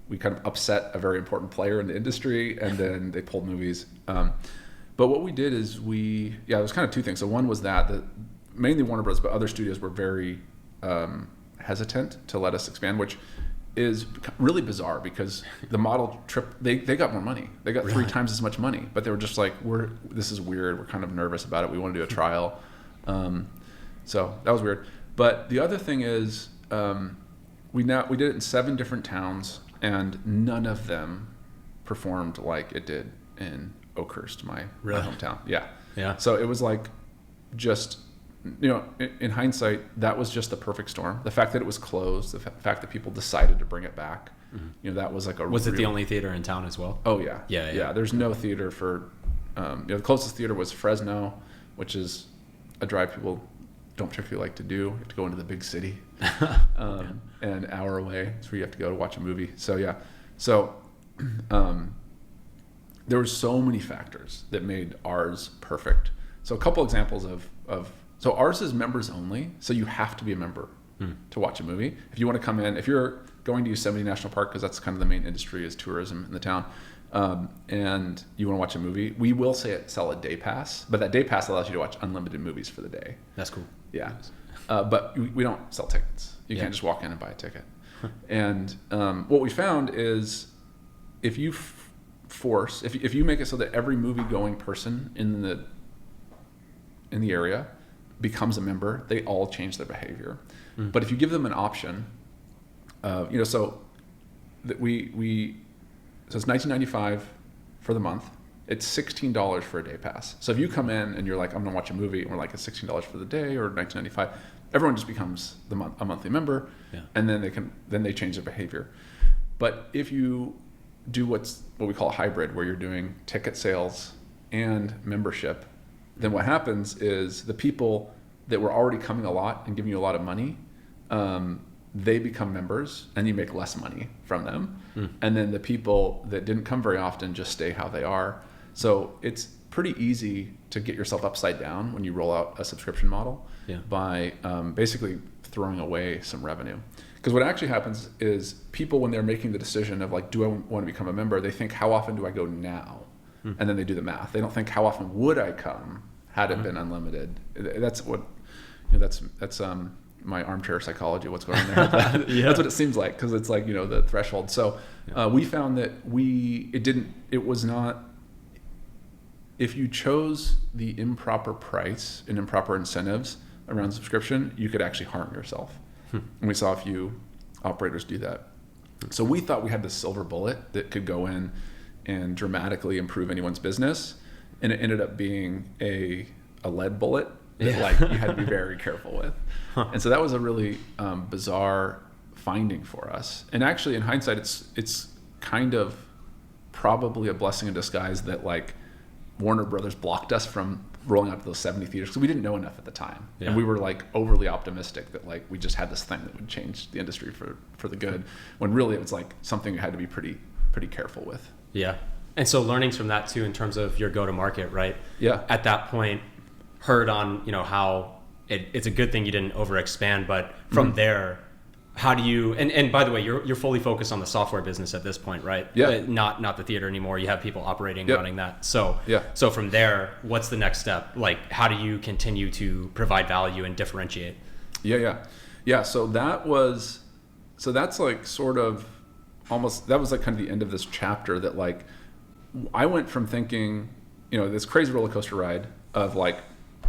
we kind of upset a very important player in the industry, and then they pulled movies. But what we did is it was kind of 2 things. So one was that mainly Warner Bros., but other studios were very hesitant to let us expand, which is really bizarre because the model they got more money. They got 3 times as much money, but they were just like, this is weird. We're kind of nervous about it. We want to do a trial. So that was weird. But the other thing is we did it in 7 different towns, and none of them performed like it did in Oakhurst, my hometown. Yeah. So it was like, just, in hindsight, that was just the perfect storm. The fact that it was closed, the fact that people decided to bring it back, that was like Was it the only theater in town as well? Oh yeah. Yeah. There's no theater for, the closest theater was Fresno, which is a drive people don't particularly like to do. You have to go into the big city, an hour away. It's where you have to go to watch a movie. So yeah. So there were so many factors that made ours perfect. So a couple examples so ours is members only. So you have to be a member to watch a movie. If you want to come in, if you're going to Yosemite National Park, because that's kind of the main industry is tourism in the town, and you want to watch a movie, we will sell a day pass, but that day pass allows you to watch unlimited movies for the day. That's cool. Yeah. But we don't sell tickets. You can't just walk in and buy a ticket. And what we found is if you if you make it so that every movie-going person in the area becomes a member, they all change their behavior. But if you give them an option, so that so it's $19.95 for the month. It's $16 for a day pass. So if you come in and you're like, I'm gonna watch a movie, and we're like, it's $16 for the day or $19.95, everyone just becomes a monthly member, and then they change their behavior. But if you do what we call a hybrid, where you're doing ticket sales and membership, then what happens is the people that were already coming a lot and giving you a lot of money, they become members, and you make less money from them. And then the people that didn't come very often just stay how they are. So it's pretty easy to get yourself upside down when you roll out a subscription model by basically throwing away some revenue. Because what actually happens is people, when they're making the decision of like, do I want to become a member, they think, how often do I go now? And then they do the math. They don't think, how often would I come had it been unlimited? That's what, that's my armchair psychology, what's going on there. That's what it seems like, because it's like, the threshold. So we found that it was not, if you chose the improper price and improper incentives around subscription, you could actually harm yourself. And we saw a few operators do that. So we thought we had this silver bullet that could go in and dramatically improve anyone's business. And it ended up being a lead bullet that you had to be very careful with. And so that was a really bizarre finding for us. And actually, in hindsight, it's kind of probably a blessing in disguise that Warner Brothers blocked us from rolling out to those 70 theaters, because we didn't know enough at the time. And we were overly optimistic that we just had this thing that would change the industry for the good, when really it was something you had to be pretty careful with. Yeah. And so learnings from that too, in terms of your go-to-market, right? Yeah. At that point, heard on, how it's a good thing you didn't overexpand, but from there, how do you, and by the way, you're fully focused on the software business at this point, right? Yeah. Not the theater anymore. You have people operating, running that. So from there, what's the next step? How do you continue to provide value and differentiate? Yeah. So that's sort of almost, that was kind of the end of this chapter, that I went from thinking, this crazy roller coaster ride of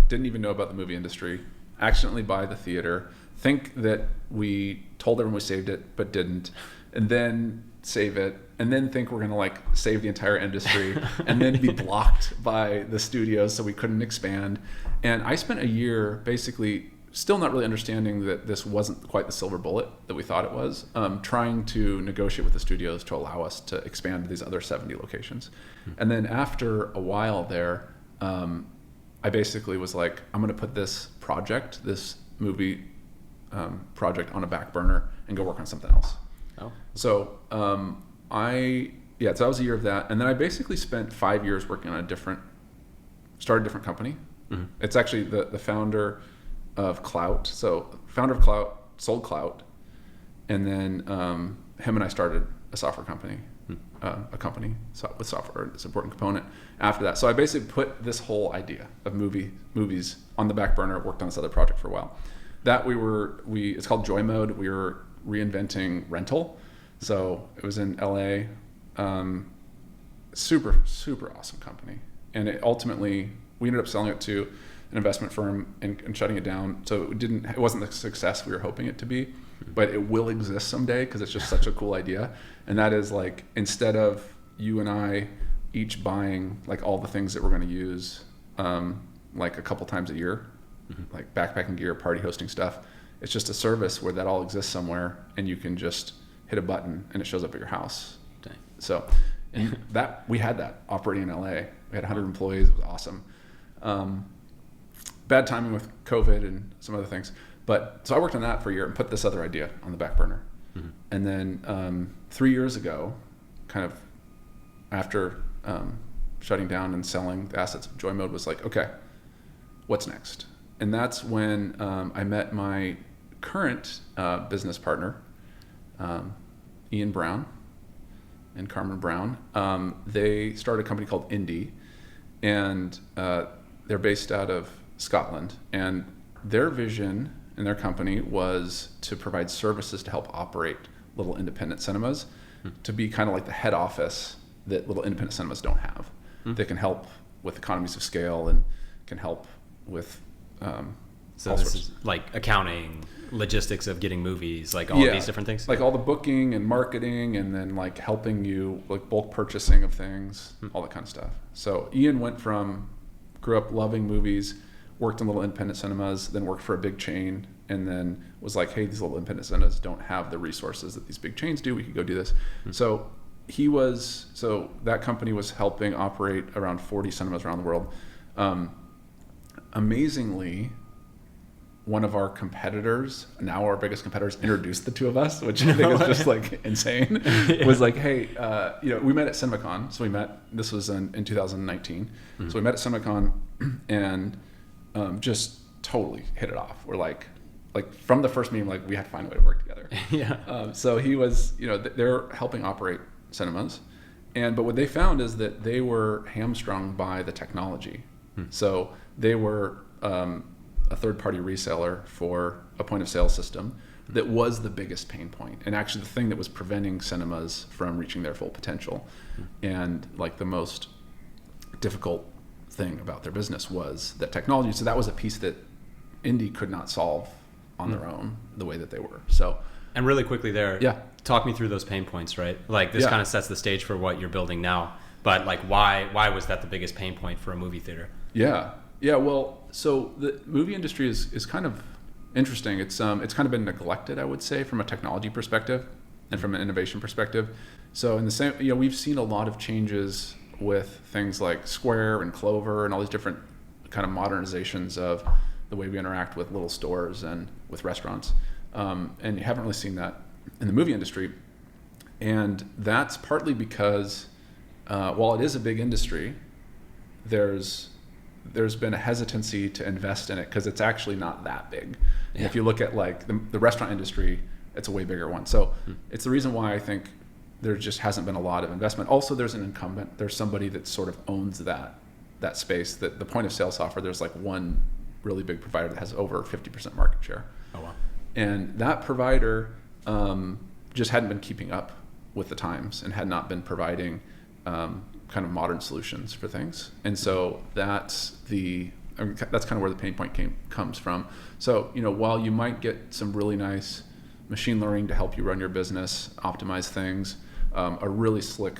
didn't even know about the movie industry, accidentally buy the theater, think that we told everyone we saved it but didn't, and then save it, and then think we're going to save the entire industry, and then be blocked by the studios so we couldn't expand. And I spent a year basically still not really understanding that this wasn't quite the silver bullet that we thought it was, trying to negotiate with the studios to allow us to expand to these other 70 locations. And then after a while there, I basically was like, I'm going to put this movie project on a back burner and go work on something else. So so that was a year of that. And then I basically spent 5 years working on started a different company. It's actually the founder of Clout. So founder of Clout sold Clout, and then him and I started a software company, a company with software, it's an important component after that. So I basically put this whole idea of movies on the back burner, worked on this other project for a while. That it's called Joy Mode. We were reinventing rental. So it was in LA, super, super awesome company. And we ended up selling it to an investment firm and shutting it down. So it wasn't the success we were hoping it to be, but it will exist someday, because it's just such a cool idea. And that is instead of you and I each buying all the things that we're going to use a couple times a year, like backpacking gear, party hosting stuff, it's just a service where that all exists somewhere, and you can just hit a button and it shows up at your house. Dang. So, and we had that operating in LA. We had 100 employees. It was awesome. Bad timing with COVID and some other things. But so I worked on that for a year and put this other idea on the back burner. And then 3 years ago, kind of after shutting down and selling the assets of Joy Mode, was okay, what's next? And that's when I met my current business partner, Ian Brown and Carmen Brown. They started a company called Indie, and they're based out of Scotland. And their vision in their company was to provide services to help operate little independent cinemas, to be kind of like the head office that little independent cinemas don't have. They can help with economies of scale and can help with so this is like accounting, logistics of getting movies, like all of these different things? Like all the booking and marketing, and then like helping you, like bulk purchasing of things, all that kind of stuff. So Ian grew up loving movies, worked in little independent cinemas, then worked for a big chain, and then was like, hey, these little independent cinemas don't have the resources that these big chains do. We could go do this. So that company was helping operate around 40 cinemas around the world. Amazingly, one of our competitors, now our biggest competitors, introduced the two of us, which I think is just like insane. Was like, hey, we met at CinemaCon. So this was in 2019. So we met at CinemaCon and just totally hit it off. We're like from the first meeting, like we had to find a way to work together. So he was, they're helping operate cinemas. But what they found is that they were hamstrung by the technology. So they were a third-party reseller for a point-of-sale system that was the biggest pain point, and actually the thing that was preventing cinemas from reaching their full potential. And like the most difficult thing about their business was that technology. So that was a piece that Indie could not solve on their own the way that they were. And really quickly there, talk me through those pain points, right? Like this kind of sets the stage for what you're building now. But like why was that the biggest pain point for a movie theater? Yeah, well, so the movie industry is kind of interesting. It's kind of been neglected, I would say, from a technology perspective and from an innovation perspective. So in the same, we've seen a lot of changes with things like Square and Clover and all these different kind of modernizations of the way we interact with little stores and with restaurants. And you haven't really seen that in the movie industry. And that's partly because while it is a big industry, there's been a hesitancy to invest in it because it's actually not that big. And if you look at like the restaurant industry, it's a way bigger one. So it's the reason why I think there just hasn't been a lot of investment. Also, there's an incumbent. There's somebody that sort of owns that space. That the point of sale software, there's like one really big provider that has over 50% market share. Oh wow! And that provider just hadn't been keeping up with the times and had not been providing kind of modern solutions for things. And so that's kind of where the pain point comes from. So, while you might get some really nice machine learning to help you run your business, optimize things, a really slick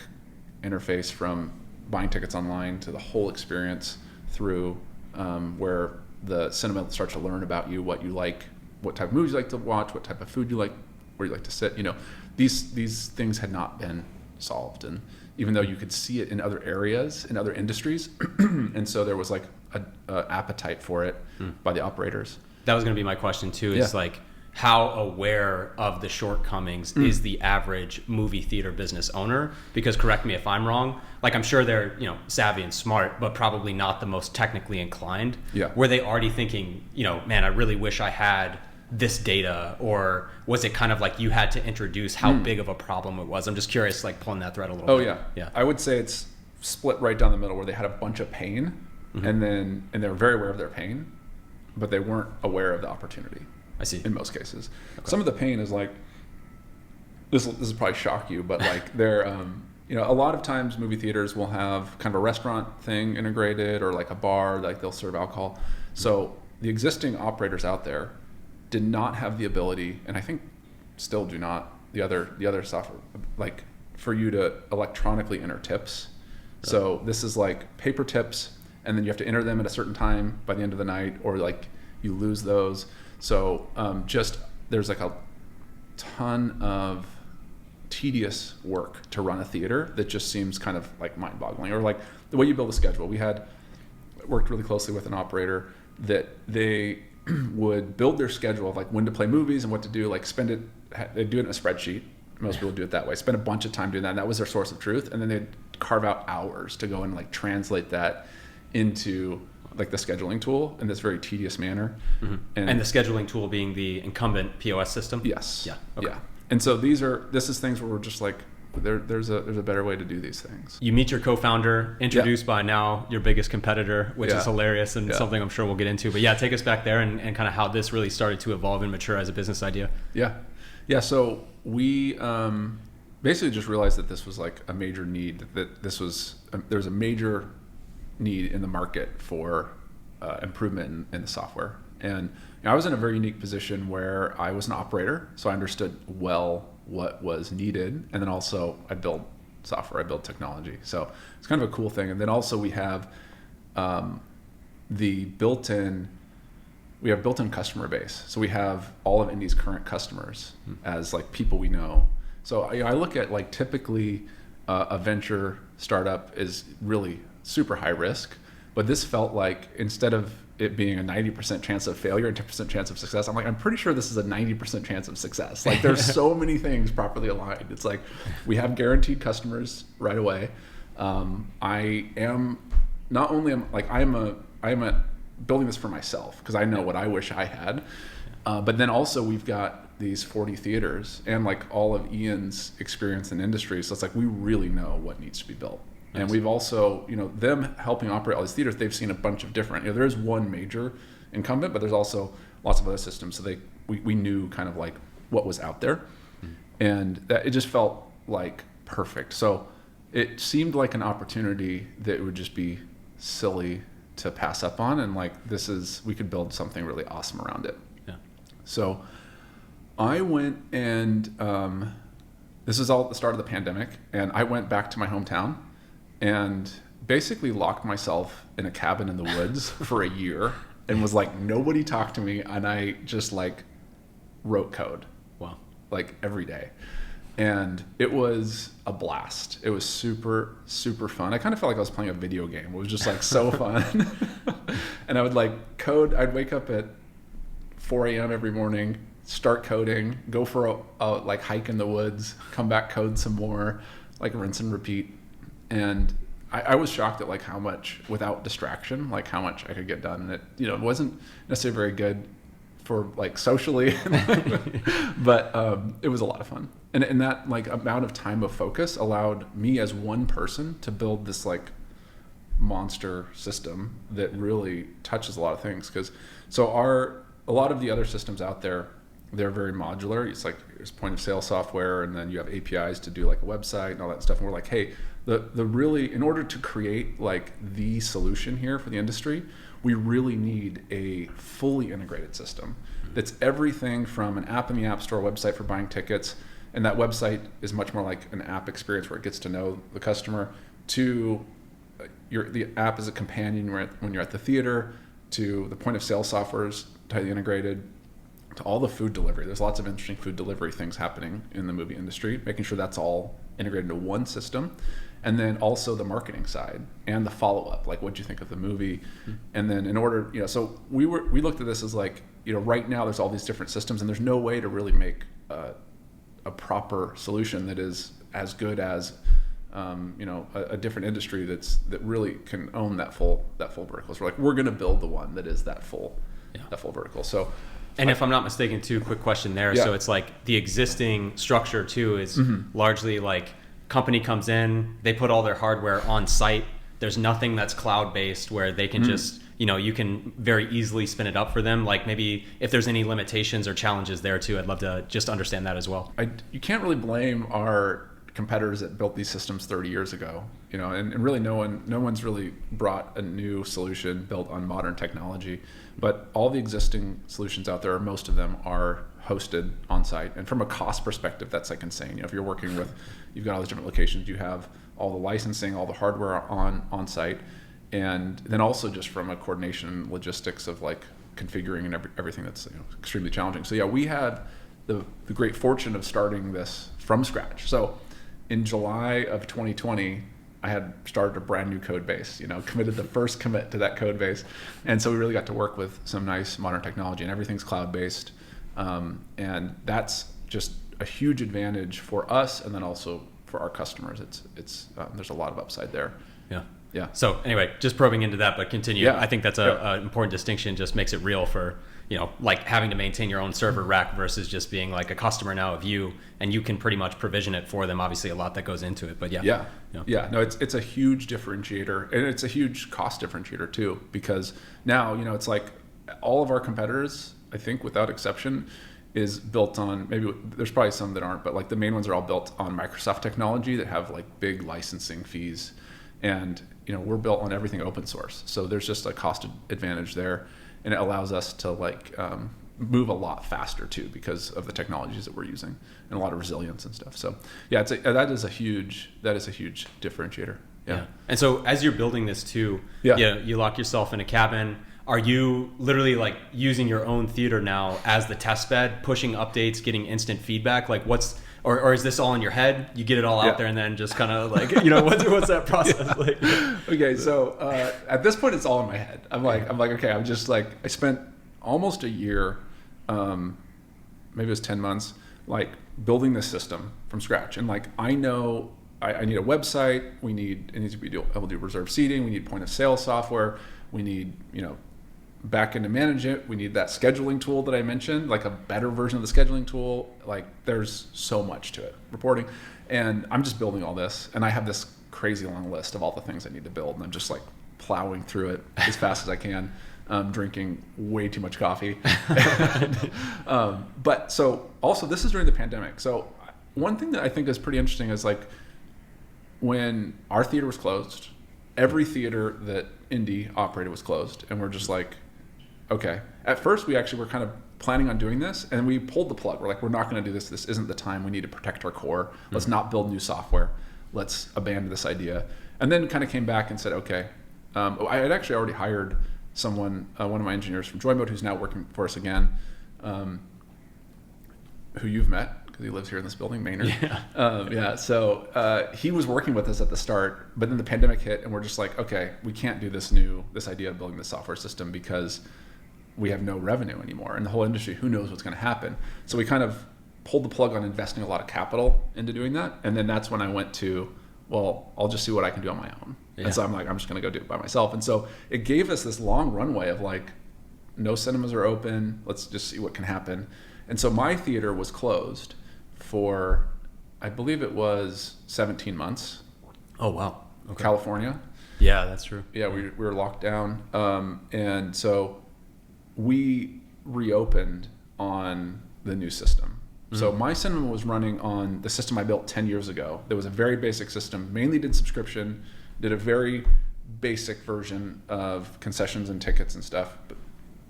interface from buying tickets online to the whole experience through where the cinema starts to learn about you, what you like, what type of movies you like to watch, what type of food you like, where you like to sit. These things had not been solved. And even though you could see it in other areas, in other industries, and so there was like a appetite for it by the operators. That was going to be my question too. Is like, how aware of the shortcomings is the average movie theater business owner? Because correct me if I'm wrong. Like I'm sure they're savvy and smart, but probably not the most technically inclined. Were they already thinking, man, I really wish I had this data, or was it kind of like you had to introduce how big of a problem it was? I'm just curious, like pulling that thread a little bit. Yeah. I would say it's split right down the middle, where they had a bunch of pain, and they were very aware of their pain, but they weren't aware of the opportunity. I see. In most cases, some of the pain is like this will probably shock you, but like they're a lot of times movie theaters will have kind of a restaurant thing integrated, or like a bar, like they'll serve alcohol. So the existing operators out there did not have the ability, and I think still do not, the other software, like for you to electronically enter tips. So this is like paper tips, and then you have to enter them at a certain time by the end of the night, or like you lose those. So there's like a ton of tedious work to run a theater that just seems kind of like mind-boggling. Or like the way you build a schedule. We had worked really closely with an operator that they would build their schedule of like when to play movies and what to do, like they do it in a spreadsheet. Most people do it that way. Spend a bunch of time doing that, and that was their source of truth. And then they'd carve out hours to go and like translate that into like the scheduling tool in this very tedious manner. And the scheduling tool being the incumbent POS system? Yes. Yeah. Okay. Yeah. And so this is things where we're just like, there's a better way to do these things. You meet your co-founder, introduced by now your biggest competitor, which is hilarious and something I'm sure we'll get into. But take us back there and kind of how this really started to evolve and mature as a business idea. Yeah. So we basically just realized that this was like a major need, that there's a major need in the market for improvement in the software. And I was in a very unique position where I was an operator, so I understood well what was needed, and then also I build software, I build technology. So it's kind of a cool thing. And then also we have built-in customer base. So we have all of Indy's current customers as like people we know. So I look at like typically a venture startup is really super high risk, but this felt like instead of it being a 90% chance of failure and 10% chance of success, I'm pretty sure this is a 90% chance of success. Like there's so many things properly aligned. It's like we have guaranteed customers right away. I am building this for myself because I know what I wish I had. But then also we've got these 40 theaters and like all of Ian's experience in industry. So it's like we really know what needs to be built. Nice. And we've also, them helping operate all these theaters, they've seen a bunch of different, there is one major incumbent, but there's also lots of other systems. So we knew kind of like what was out there, and that it just felt like perfect. So it seemed like an opportunity that would just be silly to pass up on. And like, we could build something really awesome around it. Yeah. So I went and, this is all at the start of the pandemic, and I went back to my hometown and basically locked myself in a cabin in the woods for a year and was like, nobody talked to me. And I just like wrote code. Wow. Like every day. And it was a blast. It was super, super fun. I kind of felt like I was playing a video game. It was just like so fun. And I would like code. I'd wake up at 4 a.m. every morning, start coding, go for a like hike in the woods, come back, code some more, like rinse and repeat. And I was shocked at like how much, without distraction, like how much I could get done. And it wasn't necessarily very good for like socially, but it was a lot of fun. And that like amount of time of focus allowed me as one person to build this like monster system that really touches a lot of things. A lot of the other systems out there, they're very modular. It's like there's point of sale software, and then you have APIs to do like a website and all that stuff. And we're like, hey, in order to create like the solution here for the industry, we really need a fully integrated system that's everything from an app in the App Store, website for buying tickets, and that website is much more like an app experience where it gets to know the customer, to the app as a companion when you're at the theater, to the point of sale software is tightly integrated, to all the food delivery. There's lots of interesting food delivery things happening in the movie industry, making sure that's all integrated into one system. And then also the marketing side and the follow-up, like what'd you think of the movie? Mm-hmm. And then in order, so we looked at this as like, right now there's all these different systems and there's no way to really make a proper solution that is as good as, a different industry that really can own that full vertical. So we're going to build the one that is that full vertical. So, and if I'm not mistaken too, quick question there. Yeah. So it's like the existing structure too is largely like, company comes in, they put all their hardware on site. There's nothing that's cloud-based where they can just, you can very easily spin it up for them. Like maybe if there's any limitations or challenges there too, I'd love to just understand that as well. You can't really blame our competitors that built these systems 30 years ago, and really no one's really brought a new solution built on modern technology. But all the existing solutions out there, most of them are hosted on site. And from a cost perspective, that's like insane. If you're working with, you've got all these different locations, you have all the licensing, all the hardware on site, and then also just from a coordination and logistics of like configuring and everything that's extremely challenging. So yeah, we had the great fortune of starting this from scratch. So in July of 2020, I had started a brand new code base, committed the first commit to that code base. And so we really got to work with some nice modern technology, and everything's cloud-based. And that's just a huge advantage for us, and then also for our customers. It's there's a lot of upside there. Yeah. Yeah. So anyway, just probing into that, but continue. Yeah. I think that's an important distinction. Just makes it real for, like having to maintain your own server rack versus just being like a customer now of you, and you can pretty much provision it for them. Obviously, a lot that goes into it, but yeah. No, it's a huge differentiator, and it's a huge cost differentiator too, because now it's like all of our competitors, I think without exception, is built on, maybe there's probably some that aren't, but like the main ones are all built on Microsoft technology that have like big licensing fees, and we're built on everything open source, so there's just a cost advantage there, and it allows us to like move a lot faster too because of the technologies that we're using, and a lot of resilience and stuff. So yeah, that is a huge differentiator. Yeah. And so as you're building this too, you lock yourself in a cabin. Are you literally like using your own theater now as the test bed, pushing updates, getting instant feedback? Like or is this all in your head? You get it all out there and then just kind of like, what's that process like? Okay, so at this point, it's all in my head. I'm like, okay, I'm just like, I spent almost a year, maybe it was 10 months, like building this system from scratch. And like, I know I need a website. It needs to be able to do reserved seating. We need point of sale software. We need, back end to manage it. We need that scheduling tool that I mentioned, like a better version of the scheduling tool. Like there's so much to it, reporting. And I'm just building all this. And I have this crazy long list of all the things I need to build. And I'm just like plowing through it as fast as I can, drinking way too much coffee. But so also this is during the pandemic. So one thing that I think is pretty interesting is like when our theater was closed, every theater that Indy operated was closed. And we're just like, okay. At first, we actually were kind of planning on doing this, and we pulled the plug. We're like, we're not going to do this. This isn't the time. We need to protect our core. Let's not build new software. Let's abandon this idea. And then kind of came back and said, okay. I had actually already hired someone, one of my engineers from Joy Mode, who's now working for us again, who you've met because he lives here in this building, Maynard. So he was working with us at the start, but then the pandemic hit, and we're just like, okay, we can't do this idea of building the software system because we have no revenue anymore, and the whole industry, who knows what's going to happen. So we kind of pulled the plug on investing a lot of capital into doing that, and then that's when I went to, well, I'll just see what I can do on my own. And so I'm like, I'm just going to go do it by myself. And so it gave us this long runway of like, no cinemas are open. Let's just see what can happen. And so my theater was closed for, I believe it was 17 months. Oh, wow. Okay. California. Yeah, that's true. Yeah, we were locked down. And so we reopened on the new system. So my cinema was running on the system I built 10 years ago. There was a very basic system, mainly did subscription, did a very basic version of concessions and tickets and stuff, but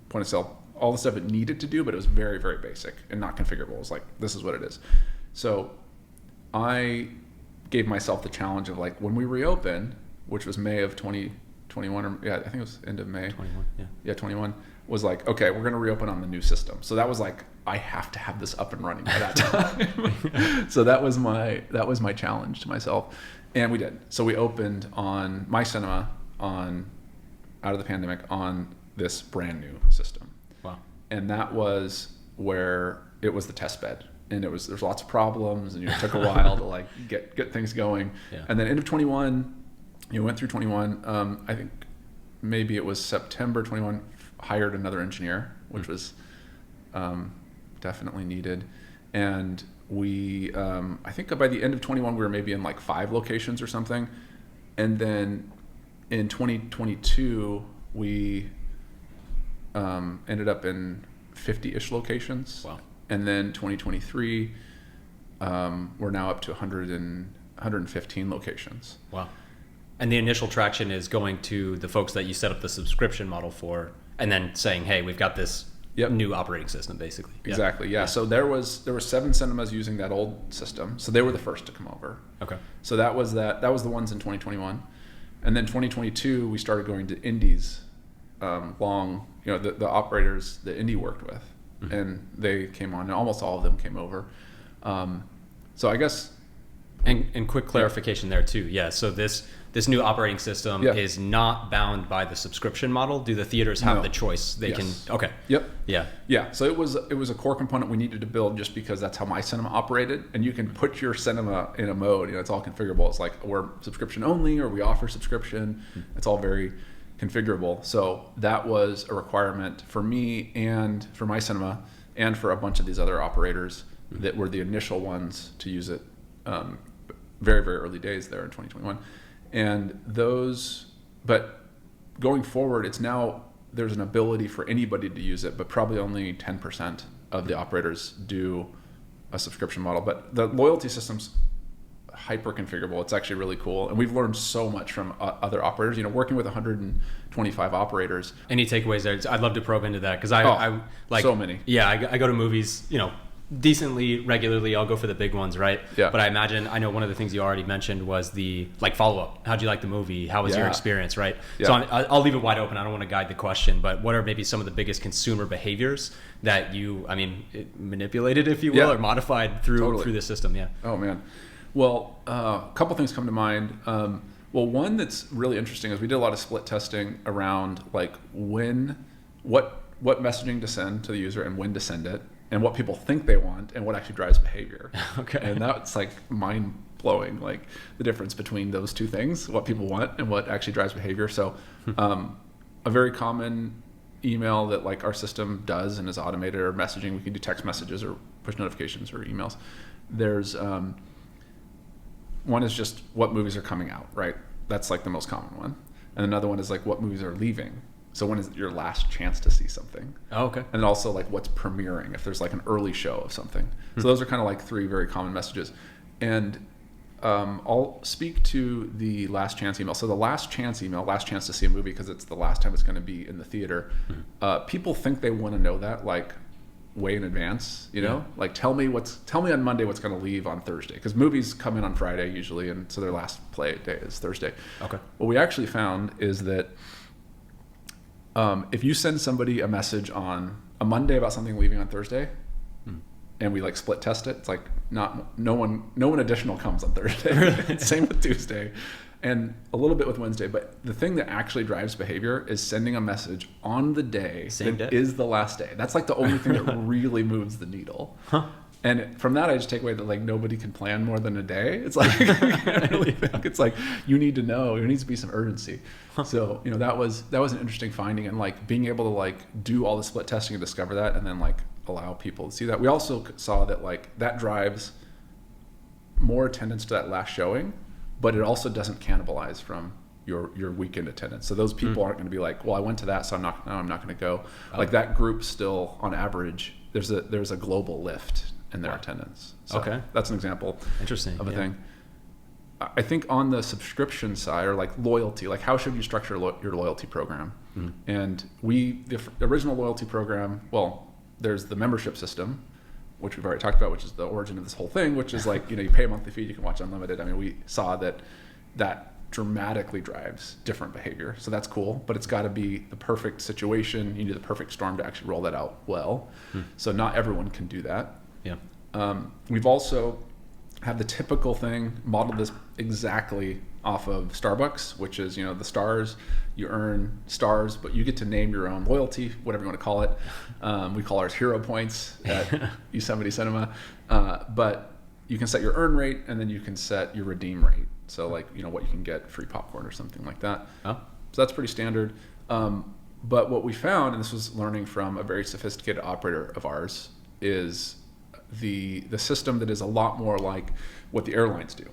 point of sale, all the stuff it needed to do, but it was very, very basic and not configurable. It was like, this is what it is. So I gave myself the challenge of like, when we reopen, which was May of 2021, or I think it was end of May. 21, yeah. 21, was like, okay, we're going to reopen on the new system. So that was like, I have to have this up and running by that time. So that was my challenge to myself. And we did. So we opened on my cinema out of the pandemic on this brand new system. Wow. And that was where it was the test bed. And there's lots of problems, and it took a while to like get things going. Yeah. And then end of 21, went through 21. I think maybe it was September 21, hired another engineer, which was definitely needed. And we, I think by the end of 21, we were maybe in like 5 locations or something. And then in 2022, we ended up in 50-ish locations. Wow. And then 2023, we're now up to 115 locations. Wow. And the initial traction is going to the folks that you set up the subscription model for, and then saying, hey, we've got this new operating system, basically. Exactly, yeah. So there were 7 cinemas using that old system. So they were the first to come over. Okay. So that was the ones in 2021. And then 2022, we started going to Indy's the operators that Indy worked with. And they came on, and almost all of them came over. So I guess And quick clarification there too. Yeah. So this new operating system is not bound by the subscription model. Do the theaters have the choice? They can. Okay. Yep. Yeah. Yeah. So it was a core component we needed to build just because that's how my cinema operated. And you can put your cinema in a mode. You know, it's all configurable. It's like we're subscription only, or we offer subscription. It's all very configurable. So that was a requirement for me and for my cinema and for a bunch of these other operators that were the initial ones to use it. Very, very early days there in 2021. And but going forward, there's an ability for anybody to use it, but probably only 10% of the operators do a subscription model. But the loyalty system's hyper configurable. It's actually really cool. And we've learned so much from other operators, you know, working with 125 operators. Any takeaways there? I'd love to probe into that because I like so many. Yeah. I go to movies, you know, decently regularly. I'll go for the big ones, right? Yeah. But I know one of the things you already mentioned was the follow-up. How'd you like the movie? How was your experience, right? Yeah. So I'll leave it wide open. I don't want to guide the question, but what are maybe some of the biggest consumer behaviors that you, manipulated, if you will, or modified through the system? Yeah. Oh man. Well, a couple things come to mind. Well, one that's really interesting is we did a lot of split testing around like what messaging to send to the user and when to send it, and what people think they want and what actually drives behavior. Okay. And that's like mind blowing, like the difference between those two things, what people want and what actually drives behavior. So a very common email that like our system does and is automated, or messaging, we can do text messages or push notifications or emails. There's one is just what movies are coming out, right? That's like the most common one. And another one is like what movies are leaving. So when is your last chance to see something? Oh, okay. And then also like what's premiering, if there's like an early show of something. So those are kind of like three very common messages. And I'll speak to the last chance email. So the last chance email, last chance to see a movie because it's the last time it's going to be in the theater. People think they want to know that like way in advance, you know, like tell me on Monday what's going to leave on Thursday, because movies come in on Friday usually, and so their last play day is Thursday. Okay. What we actually found is that if you send somebody a message on a Monday about something leaving on Thursday, and we like split test it, it's like no one additional comes on Thursday. Same with Tuesday, and a little bit with Wednesday. But the thing that actually drives behavior is sending a message on the day that is the last day. That's like the only thing that really moves the needle. And from that, I just take away that like nobody can plan more than a day. It's like you can't really think. It's like you need to know. There needs to be some urgency. So you know that was an interesting finding, and like being able to like do all the split testing and discover that, and then like allow people to see that. We also saw that like that drives more attendance to that last showing, but it also doesn't cannibalize from your weekend attendance. So those people aren't going to be like, well, I went to that, so I'm not going to go. Like that group still, on average, there's a global lift in their attendance. So that's an example of a thing. I think on the subscription side, or like loyalty, like how should you structure your loyalty program? And the original loyalty program, well, there's the membership system, which we've already talked about, which is the origin of this whole thing, which is like, you know, you pay a monthly fee, you can watch unlimited. I mean, we saw that dramatically drives different behavior. So that's cool, but it's got to be the perfect situation. You need the perfect storm to actually roll that out well. So not everyone can do that. Yeah. We've also had the typical thing, modeled this exactly off of Starbucks, which is, you know, the stars, you earn stars, but you get to name your own loyalty, whatever you want to call it. We call ours hero points at Yosemite Cinema. But you can set your earn rate, and then you can set your redeem rate. So like, you know, what you can get, free popcorn or something like that. So that's pretty standard. But what we found, and this was learning from a very sophisticated operator of ours, is the system that is a lot more like what the airlines do.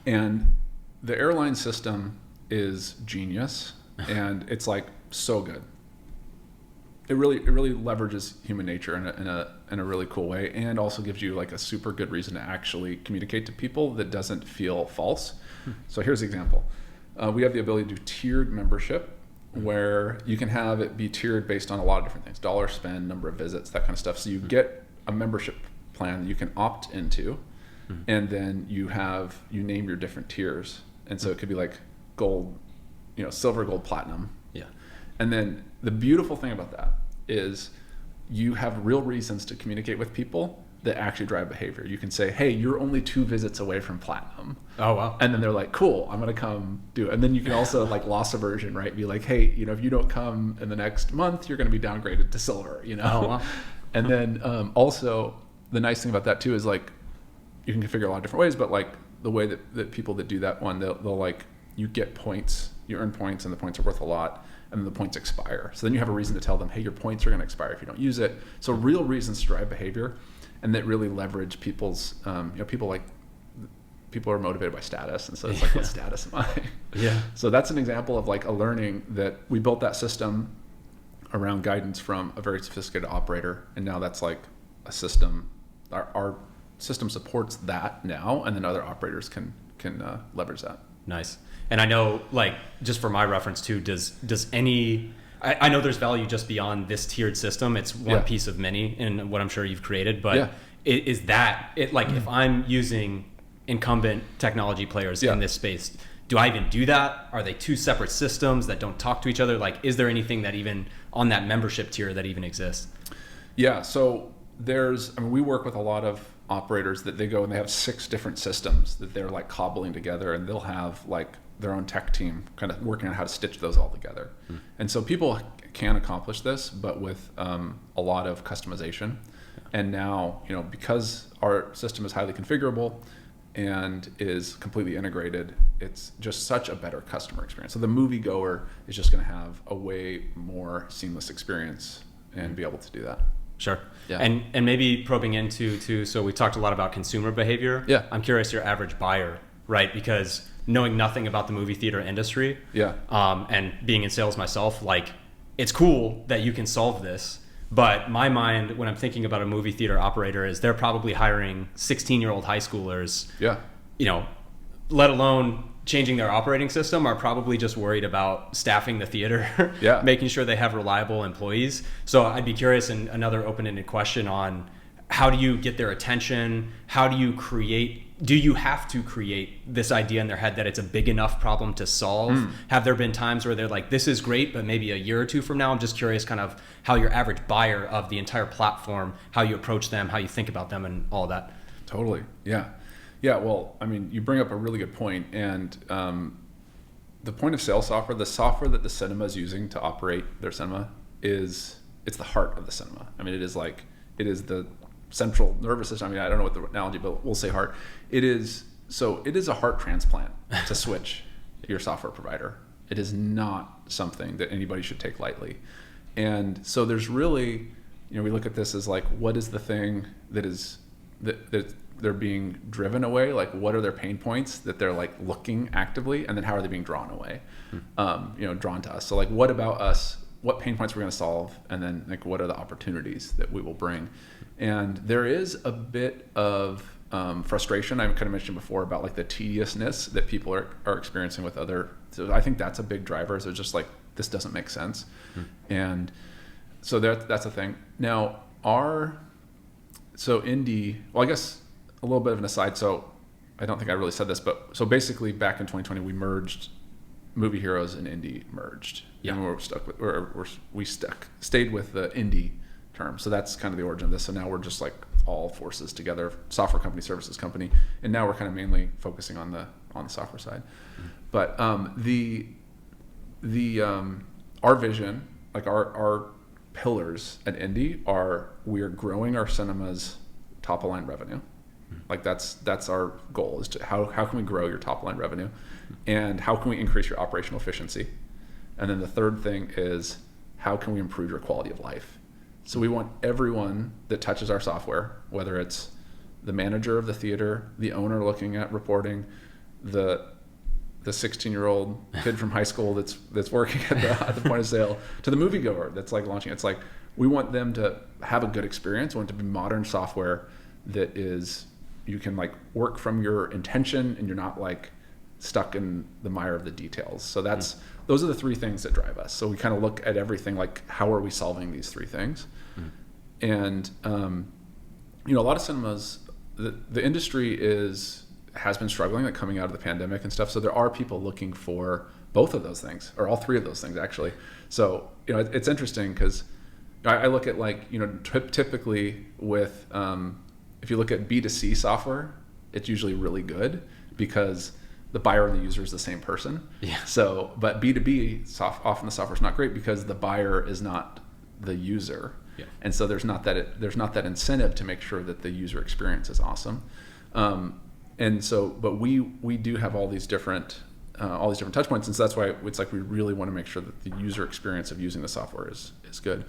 And the airline system is genius, and it's like so good. It really leverages human nature in a really cool way, and also gives you like a super good reason to actually communicate to people that doesn't feel false. So here's an example. We have the ability to do tiered membership, where you can have it be tiered based on a lot of different things: dollar spend, number of visits, that kind of stuff. So you get a membership plan that you can opt into, and then you name your different tiers. And so it could be like gold, you know, silver, gold, platinum. Yeah. And then the beautiful thing about that is you have real reasons to communicate with people that actually drive behavior. You can say, hey, you're only 2 visits away from platinum. Oh, wow. And then they're like, cool, I'm going to come do it. And then you can also like loss aversion, right? Be like, hey, you know, if you don't come in the next month, you're going to be downgraded to silver, you know? Oh, wow. And then also the nice thing about that too is like, you can configure a lot of different ways, but like the way that people that do that one, they'll like, you get points, you earn points, and the points are worth a lot. And then the points expire. So then you have a reason to tell them, hey, your points are going to expire if you don't use it. So real reasons to drive behavior, and that really leverage people's, people are motivated by status. And so it's like, what status am I? Yeah. So that's an example of like a learning that we built that system around guidance from a very sophisticated operator. And now that's like a system, our system supports that now, and then other operators can leverage that. Nice. And I know, like, just for my reference too, does any, I know there's value just beyond this tiered system. It's one piece of many in what I'm sure you've created, but is that it? Like, if I'm using incumbent technology players in this space, do I even do that? Are they 2 separate systems that don't talk to each other? Like, is there anything that even on that membership tier that even exists? Yeah. So we work with a lot of operators that they go and they have 6 different systems that they're like cobbling together, and they'll have like their own tech team kind of working on how to stitch those all together. And so people can accomplish this, but with a lot of customization. And now, you know, because our system is highly configurable and is completely integrated, it's just such a better customer experience. So the moviegoer is just going to have a way more seamless experience and be able to do that. Sure. Yeah. And maybe probing into too, so we talked a lot about consumer behavior. Yeah. I'm curious your average buyer, right? Because knowing nothing about the movie theater industry, and being in sales myself, like, it's cool that you can solve this, but my mind when I'm thinking about a movie theater operator is they're probably hiring 16-year-old high schoolers. Yeah. You know, let alone changing their operating system, are probably just worried about staffing the theater, making sure they have reliable employees. So I'd be curious, and another open-ended question on how do you get their attention? How do you do you have to create this idea in their head that it's a big enough problem to solve? Have there been times where they're like, this is great, but maybe a year or 2 from now? I'm just curious kind of how your average buyer of the entire platform, how you approach them, how you think about them, and all of that. Totally. Yeah. Yeah. Well, I mean, you bring up a really good point. And the point of sale software, the software that the cinema is using to operate their cinema it's the heart of the cinema. I mean, it is the central nervous system. I mean, I don't know what the analogy, but we'll say heart. It is a heart transplant to switch your software provider. It is not something that anybody should take lightly. And so there's really, you know, we look at this as like, what is the thing that they're being driven away? Like, what are their pain points that they're like looking actively, and then how are they being drawn away? Drawn to us. So like, what about us? What pain points we're going to solve, and then like, what are the opportunities that we will bring? And there is a bit of frustration. I kind of mentioned before about like the tediousness that people are experiencing with other. So I think that's a big driver. So it's just like, this doesn't make sense. And so that's a thing. Now Indie, well, I guess a little bit of an aside. So I don't think I really said this, but so basically back in 2020, we merged Movie Heroes and Indie merged. Yeah. And we stayed with the Indie term. So that's kind of the origin of this. So now we're just like all forces together, software company, services company. And now we're kind of mainly focusing on the software side. But our vision, like our pillars at Indie are, we are growing our cinema's top line revenue. Like that's our goal, is to how can we grow your top line revenue, and how can we increase your operational efficiency? And then the third thing is, how can we improve your quality of life? So we want everyone that touches our software, whether it's the manager of the theater, the owner looking at reporting, the 16-year-old kid from high school that's working at the point of sale, to the moviegoer that's like launching. It's like, we want them to have a good experience. We want it to be modern software that is, you can like work from your intention, and you're not like stuck in the mire of the details. So those are the 3 things that drive us. So we kind of look at everything like, how are we solving these 3 things? And a lot of cinemas, the industry has been struggling, like coming out of the pandemic and stuff. So there are people looking for both of those things, or all 3 of those things actually. So it's interesting because I look at like, typically with if you look at B2C software, it's usually really good because the buyer and the user is the same person. Yeah. So, but B2B, often the software is not great because the buyer is not the user. Yeah. And so there's not that incentive to make sure that the user experience is awesome. And so, but we do have all these different touch points, and so that's why it's like we really want to make sure that the user experience of using the software is good.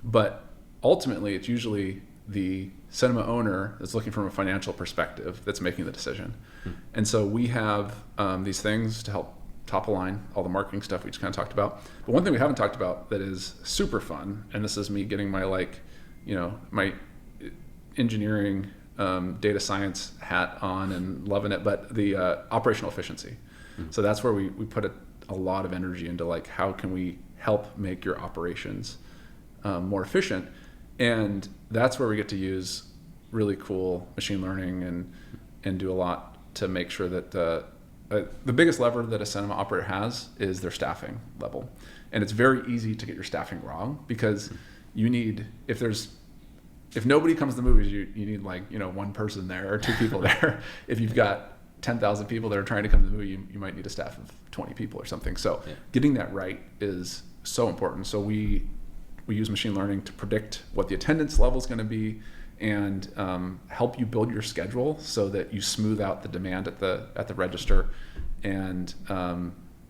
But ultimately, it's usually the cinema owner that's looking from a financial perspective that's making the decision. And so we have these things to help top align all the marketing stuff we just kind of talked about. But one thing we haven't talked about that is super fun, and this is me getting my my engineering data science hat on and loving it, but the operational efficiency. So that's where we put a lot of energy into like how can we help make your operations more efficient. And that's where we get to use really cool machine learning and do a lot to make sure that the biggest lever that a cinema operator has is their staffing level. And it's very easy to get your staffing wrong because you need, if nobody comes to the movies, you need one person there or two people there. If you've got 10,000 people that are trying to come to the movie, you might need a staff of 20 people or something. So getting that right is so important. So we use machine learning to predict what the attendance level is going to be and help you build your schedule so that you smooth out the demand at the register and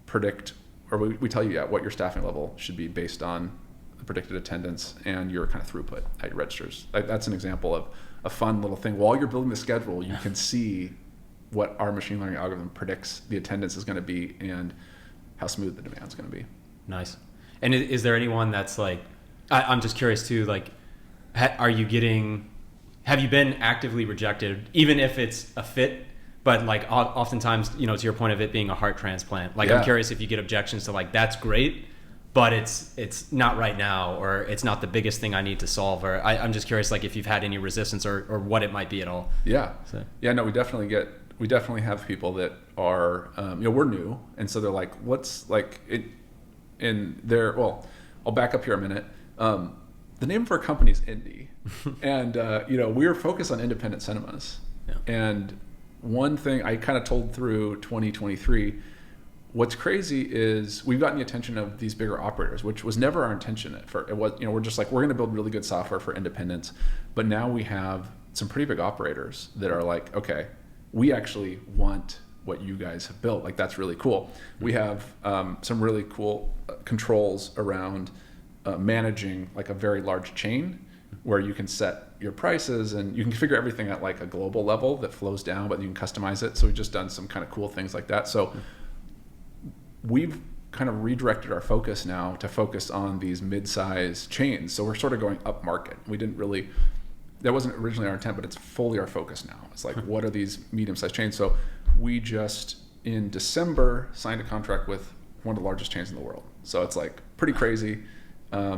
predict, or we tell you what your staffing level should be based on the predicted attendance and your kind of throughput at your registers. That's an example of a fun little thing. While you're building the schedule, you can see what our machine learning algorithm predicts the attendance is going to be and how smooth the demand is going to be. Nice. And is there anyone that's like, I'm just curious too, like, have you been actively rejected, even if it's a fit, but like oftentimes, to your point of it being a heart transplant, like I'm curious if you get objections to like, that's great, but it's not right now, or it's not the biggest thing I need to solve, or I'm just curious, like if you've had any resistance or what it might be at all. Yeah. So. Yeah, no, we definitely have people that are, we're new. And so they're like, what's like it in their, well, I'll back up here a minute. The name of our company is Indie, and we're focused on independent cinemas. Yeah. And one thing I kind of told through 2023, what's crazy is we've gotten the attention of these bigger operators, which was never our intention. It was, we're just like, we're going to build really good software for independents, but now we have some pretty big operators that are like, okay, we actually want what you guys have built. Like that's really cool. We have some really cool controls around managing like a very large chain where you can set your prices and you can configure everything at like a global level that flows down, but you can customize it. So we've just done some kind of cool things like that. So we've kind of redirected our focus now to focus on these mid-size chains. So we're sort of going up market. That wasn't originally our intent, but it's fully our focus now. It's like, what are these medium-sized chains? So we just in December signed a contract with one of the largest chains in the world. So it's like pretty crazy.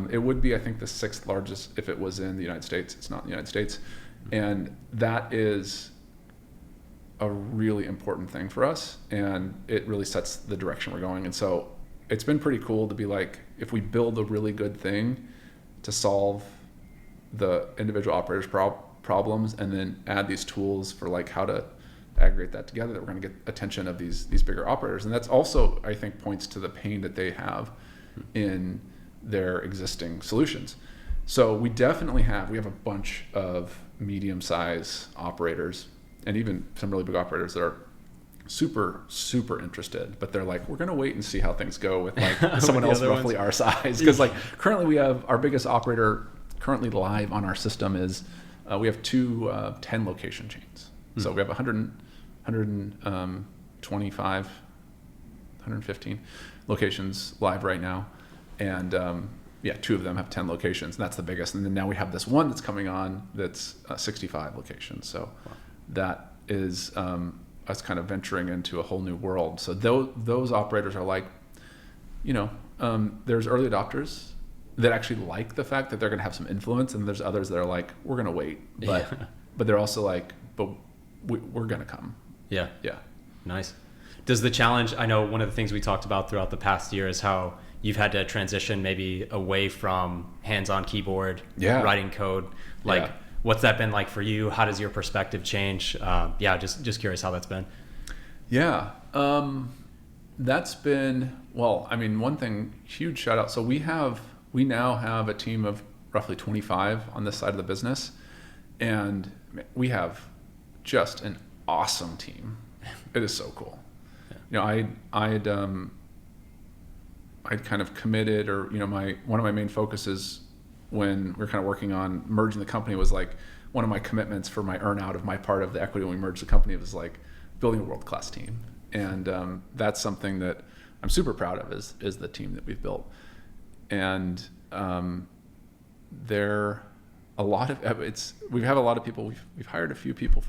It would be, I think, the 6th largest if it was in the United States. It's not in the United States. And that is a really important thing for us. And it really sets the direction we're going. And so it's been pretty cool to be like, if we build a really good thing to solve the individual operators' problems and then add these tools for like how to aggregate that together, that we're going to get attention of these bigger operators. And that's also, I think, points to the pain that they have in their existing solutions. So we have a bunch of medium-sized operators and even some really big operators that are super, super interested, but they're like, we're going to wait and see how things go with like someone else roughly our size. Because like currently we have our biggest operator currently live on our system is we have two 10 location chains. So we have 125, 115 locations live right now. And 2 of them have 10 locations, and that's the biggest. And then now we have this one that's coming on that's 65 locations. So that is us kind of venturing into a whole new world. So those operators are like, there's early adopters that actually like the fact that they're going to have some influence, and there's others that are like, we're going to wait, but they're also like, but we're going to come. Yeah. Nice. Does the challenge, I know one of the things we talked about throughout the past year is how you've had to transition maybe away from hands-on keyboard, writing code. what's that been like for you? How does your perspective change? Just curious how that's been. Yeah, that's been, well, I mean, one thing, huge shout out. So we now have a team of roughly 25 on this side of the business, and we have just an awesome team. It is so cool. Yeah. I'd kind of committed, or one of my main focuses when we were kind of working on merging the company was like, one of my commitments for my earn out of my part of the equity when we merged the company was like building a world-class team. And that's something that I'm super proud of is the team that we've built. And there a lot of we have a lot of people. We've hired a few people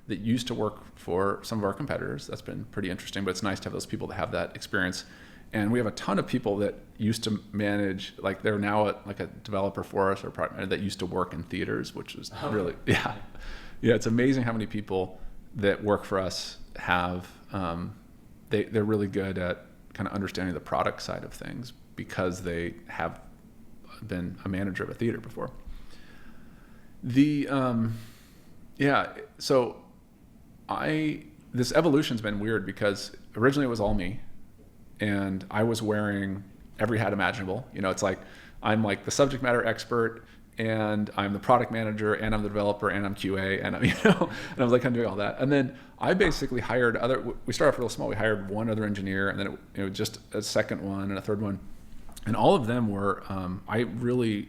that used to work for some of our competitors. That's been pretty interesting, but it's nice to have those people that have that experience. And we have a ton of people that used to manage, like they're now like a developer for us or product manager that used to work in theaters, which is really, yeah. It's amazing how many people that work for us have, they're really good at kind of understanding the product side of things because they have been a manager of a theater before. So this evolution's been weird because originally it was all me, and I was wearing every hat imaginable. It's like I'm like the subject matter expert, and I'm the product manager, and I'm the developer, and I'm QA, and and I was like kind of doing all that. And then I basically hired we started off real small. We hired one other engineer, and then just a second one and a third one, and all of them were. I really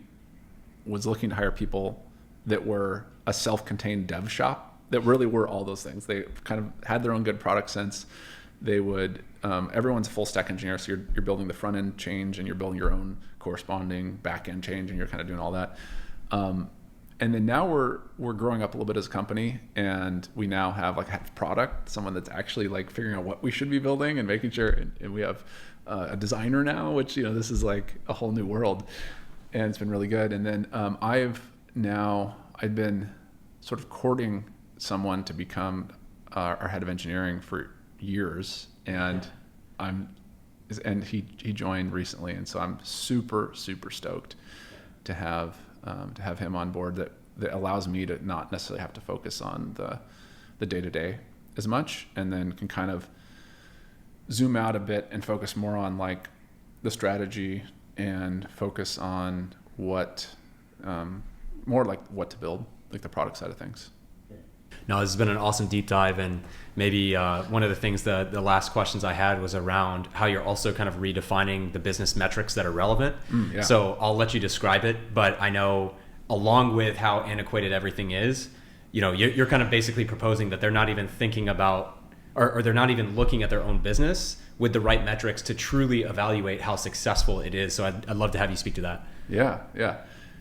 was looking to hire people that were a self-contained dev shop that really were all those things. They kind of had their own good product sense. They would, everyone's a full stack engineer, so you're building the front end change and you're building your own corresponding back end change, and you're kind of doing all that. And then now we're growing up a little bit as a company, and we now have like a product, someone that's actually like figuring out what we should be building and making sure, and we have a designer now, which, this is like a whole new world, and it's been really good. And then I've been sort of courting someone to become our head of engineering for years, and he joined recently, and so I'm super stoked to have him on board. That allows me to not necessarily have to focus on the day-to-day as much, and then can kind of zoom out a bit and focus more on like the strategy and focus on more like what to build, like the product side of things. No, this has been an awesome deep dive, and maybe one of the things that the last questions I had was around how you're also kind of redefining the business metrics that are relevant. Yeah. So I'll let you describe it, but I know along with how antiquated everything is, you're kind of basically proposing that they're not even thinking about, or they're not even looking at their own business with the right metrics to truly evaluate how successful it is. So I'd love to have you speak to that.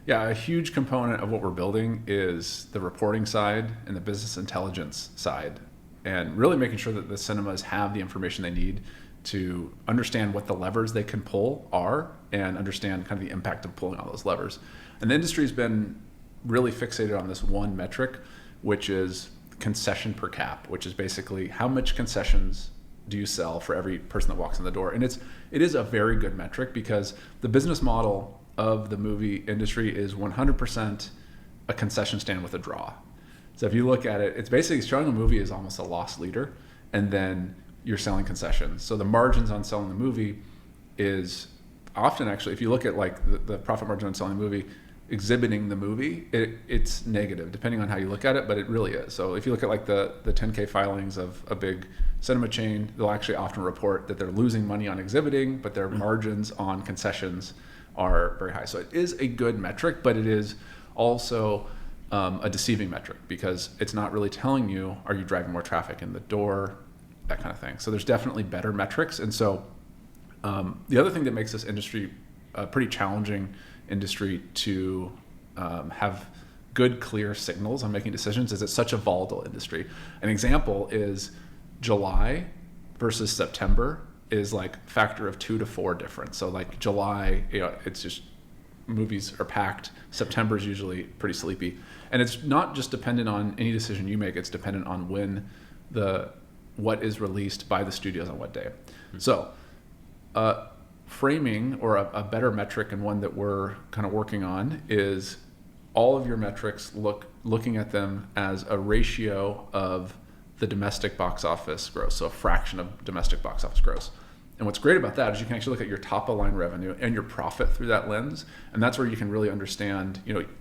Yeah, a huge component of what we're building is the reporting side and the business intelligence side, and really making sure that the cinemas have the information they need to understand what the levers they can pull are and understand kind of the impact of pulling all those levers. And the industry's been really fixated on this one metric, which is concession per cap, which is basically how much concessions do you sell for every person that walks in the door. And it is a very good metric because the business model of the movie industry is 100% a concession stand with a draw. So if you look at it, it's basically showing a movie as almost a loss leader, and then you're selling concessions. So the margins on selling the movie is often, actually, if you look at like the profit margin on selling the movie, exhibiting the movie, it's negative depending on how you look at it, but it really is. So if you look at like the 10K filings of a big cinema chain, they'll actually often report that they're losing money on exhibiting, but their margins on concessions are very high. So it is a good metric, but it is also a deceiving metric because it's not really telling you, are you driving more traffic in the door, that kind of thing. So there's definitely better metrics. And so the other thing that makes this industry a pretty challenging industry to have good, clear signals on making decisions is it's such a volatile industry. An example is July versus September is like factor of 2 to 4 difference. So like July, it's just movies are packed. September is usually pretty sleepy, and it's not just dependent on any decision you make. It's dependent on when what is released by the studios on what day. Mm-hmm. So framing or a better metric, and one that we're kind of working on, is all of your metrics, looking at them as a ratio of the domestic box office gross, so a fraction of domestic box office gross. And what's great about that is you can actually look at your top of line revenue and your profit through that lens. And that's where you can really understand,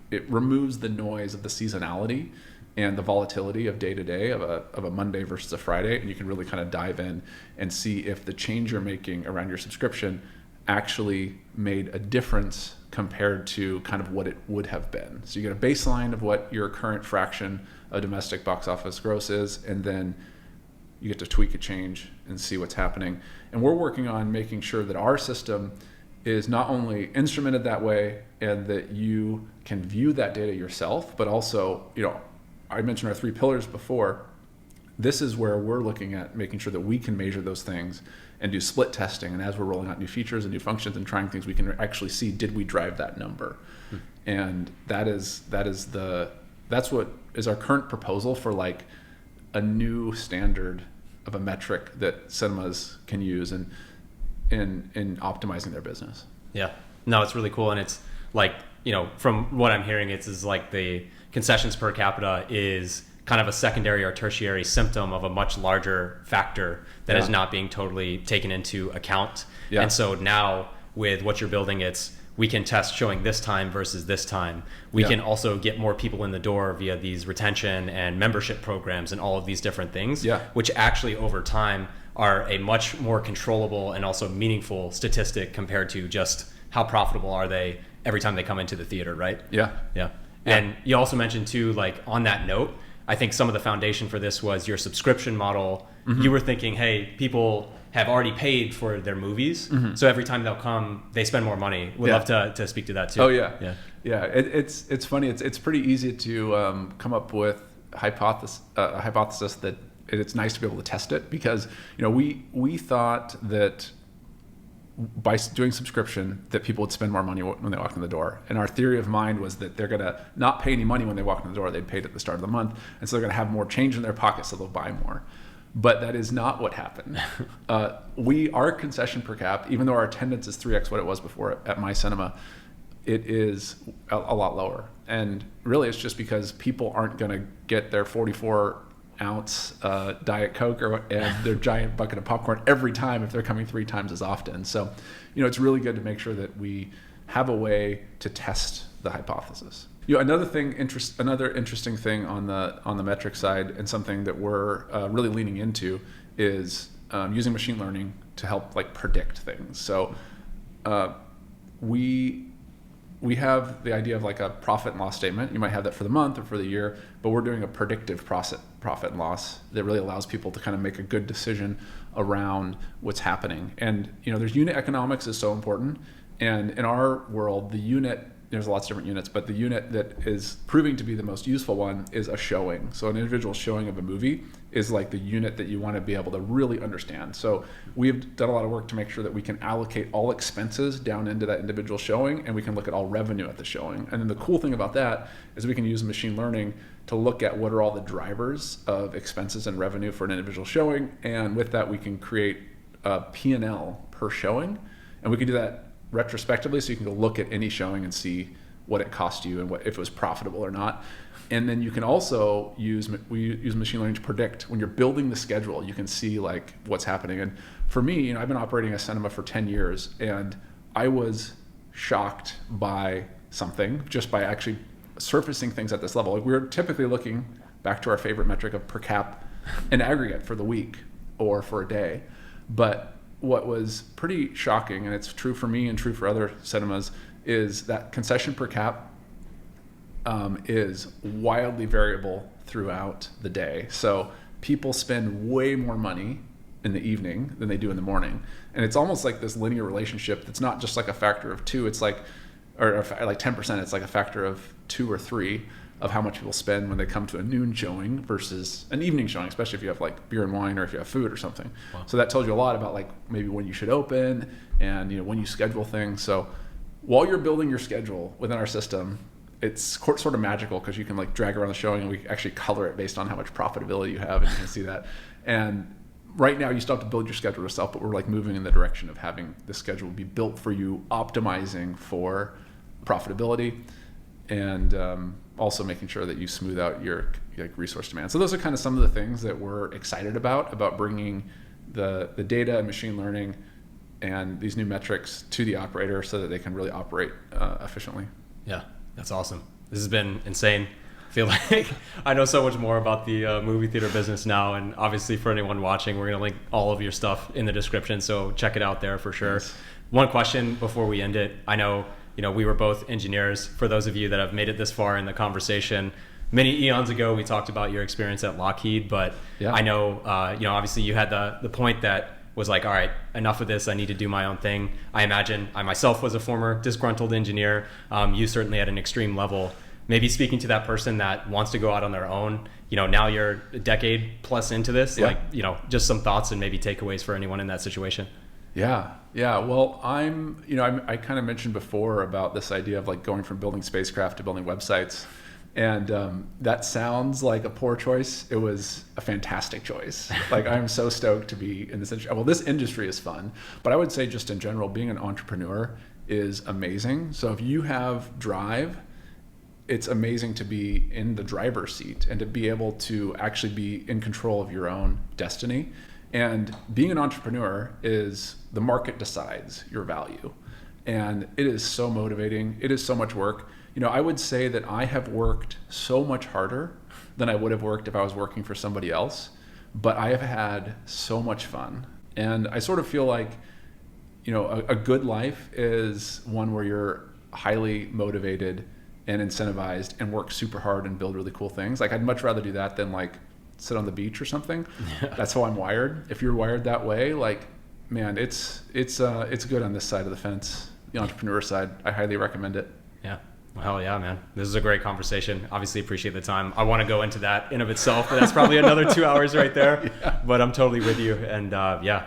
it removes the noise of the seasonality and the volatility of day to day of a Monday versus a Friday. And you can really kind of dive in and see if the change you're making around your subscription actually made a difference compared to kind of what it would have been. So you get a baseline of what your current fraction of domestic box office gross is, and then you get to tweak a change and see what's happening. And we're working on making sure that our system is not only instrumented that way and that you can view that data yourself, but also, I mentioned our 3 pillars before. This is where we're looking at making sure that we can measure those things and do split testing. And as we're rolling out new features and new functions and trying things, we can actually see, did we drive that number? And that's what is our current proposal for like a new standard of a metric that cinemas can use in optimizing their business. Yeah, no, it's really cool. And it's like, from what I'm hearing, it's like the concessions per capita is kind of a secondary or tertiary symptom of a much larger factor that is not being totally taken into account. Yeah. And so now with what you're building, we can test showing this time versus this time. We can also get more people in the door via these retention and membership programs and all of these different things, which actually over time are a much more controllable and also meaningful statistic compared to just how profitable are they every time they come into the theater, right? Yeah. And you also mentioned too, like on that note, I think some of the foundation for this was your subscription model. Mm-hmm. You were thinking, hey, people have already paid for their movies, so every time they'll come, they spend more money. We'd love to speak to that too. Oh yeah. It's funny. It's pretty easy to come up with a hypothesis that it's nice to be able to test it, because we thought that by doing subscription that people would spend more money when they walk in the door. And our theory of mind was that they're going to not pay any money when they walk in the door. They'd paid at the start of the month. And so they're going to have more change in their pocket, so they'll buy more. But that is not what happened. Our concession per cap, even though our attendance is 3x what it was before at my cinema, it is a lot lower. And really it's just because people aren't going to get their 44-ounce Diet Coke and their giant bucket of popcorn every time if they're coming 3 times as often. So, it's really good to make sure that we have a way to test the hypothesis. Another interesting thing on the metric side, and something that we're really leaning into, is using machine learning to help predict things. So we have the idea of like a profit and loss statement. You might have that for the month or for the year, but we're doing a predictive profit and loss that really allows people to kind of make a good decision around what's happening. And there's unit economics is so important. And in our world, there's lots of different units, but the unit that is proving to be the most useful one is a showing. So an individual showing of a movie is like the unit that you want to be able to really understand. So we've done a lot of work to make sure that we can allocate all expenses down into that individual showing, and we can look at all revenue at the showing. And then the cool thing about that is we can use machine learning to look at what are all the drivers of expenses and revenue for an individual showing. And with that, we can create a P&L per showing. And we can do that retrospectively, so you can go look at any showing and see what it cost you and if it was profitable or not. And then you can also use machine learning to predict when you're building the schedule. You can see what's happening. And for me, I've been operating a cinema for 10 years, and I was shocked by something just by actually surfacing things at this level. We're typically looking back to our favorite metric of per cap in aggregate for the week or for a day, but what was pretty shocking, and it's true for me and true for other cinemas, is that concession per cap is wildly variable throughout the day. So people spend way more money in the evening than they do in the morning. And it's almost like this linear relationship that's not just like a factor of 2, it's like 10%, it's like a factor of 2 or 3 of how much people spend when they come to a noon showing versus an evening showing, especially if you have beer and wine or if you have food or something. Wow. So that tells you a lot about maybe when you should open and when you schedule things. So while you're building your schedule within our system, it's sort of magical because you can drag around the showing, and we actually color it based on how much profitability you have, and you can see that. And right now you still have to build your schedule yourself, but we're moving in the direction of having the schedule be built for you, optimizing for profitability. and also making sure that you smooth out your resource demand. So those are kind of some of the things that we're excited about bringing the data and machine learning and these new metrics to the operator so that they can really operate efficiently. Yeah, that's awesome. This has been insane. I feel like I know so much more about the movie theater business now, and obviously for anyone watching, we're going to link all of your stuff in the description, so check it out there for sure. Yes. One question before we end it. I know, we were both engineers. For those of you that have made it this far in the conversation, many eons ago, we talked about your experience at Lockheed, but yeah. I know, obviously you had the point that was like, all right, enough of this. I need to do my own thing. I imagine I myself was a former disgruntled engineer. You certainly at an extreme level. Maybe speaking to that person that wants to go out on their own, now you're a decade plus into this, yeah. Just some thoughts and maybe takeaways for anyone in that situation. Yeah. Well, I kind of mentioned before about this idea of like going from building spacecraft to building websites. And that sounds like a poor choice. It was a fantastic choice. Like, I'm so stoked to be in this industry. Well, this industry is fun, but I would say just in general, being an entrepreneur is amazing. So if you have drive, it's amazing to be in the driver's seat and to be able to actually be in control of your own destiny. And being an entrepreneur is the market decides your value. And it is so motivating. It is so much work. I would say that I have worked so much harder than I would have worked if I was working for somebody else, but I have had so much fun. And I sort of feel like, a good life is one where you're highly motivated and incentivized and work super hard and build really cool things. Like, I'd much rather do that than like sit on the beach or something. Yeah. That's how I'm wired. If you're wired that way, like, man, it's good on this side of the fence, the entrepreneur side. I highly recommend it. Yeah. Well, hell yeah, man. This is a great conversation. Obviously appreciate the time. I want to go into that in of itself, but that's probably another 2 hours right there. Yeah. But I'm totally with you. And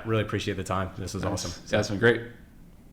really appreciate the time. This was awesome. Yeah, it's been great.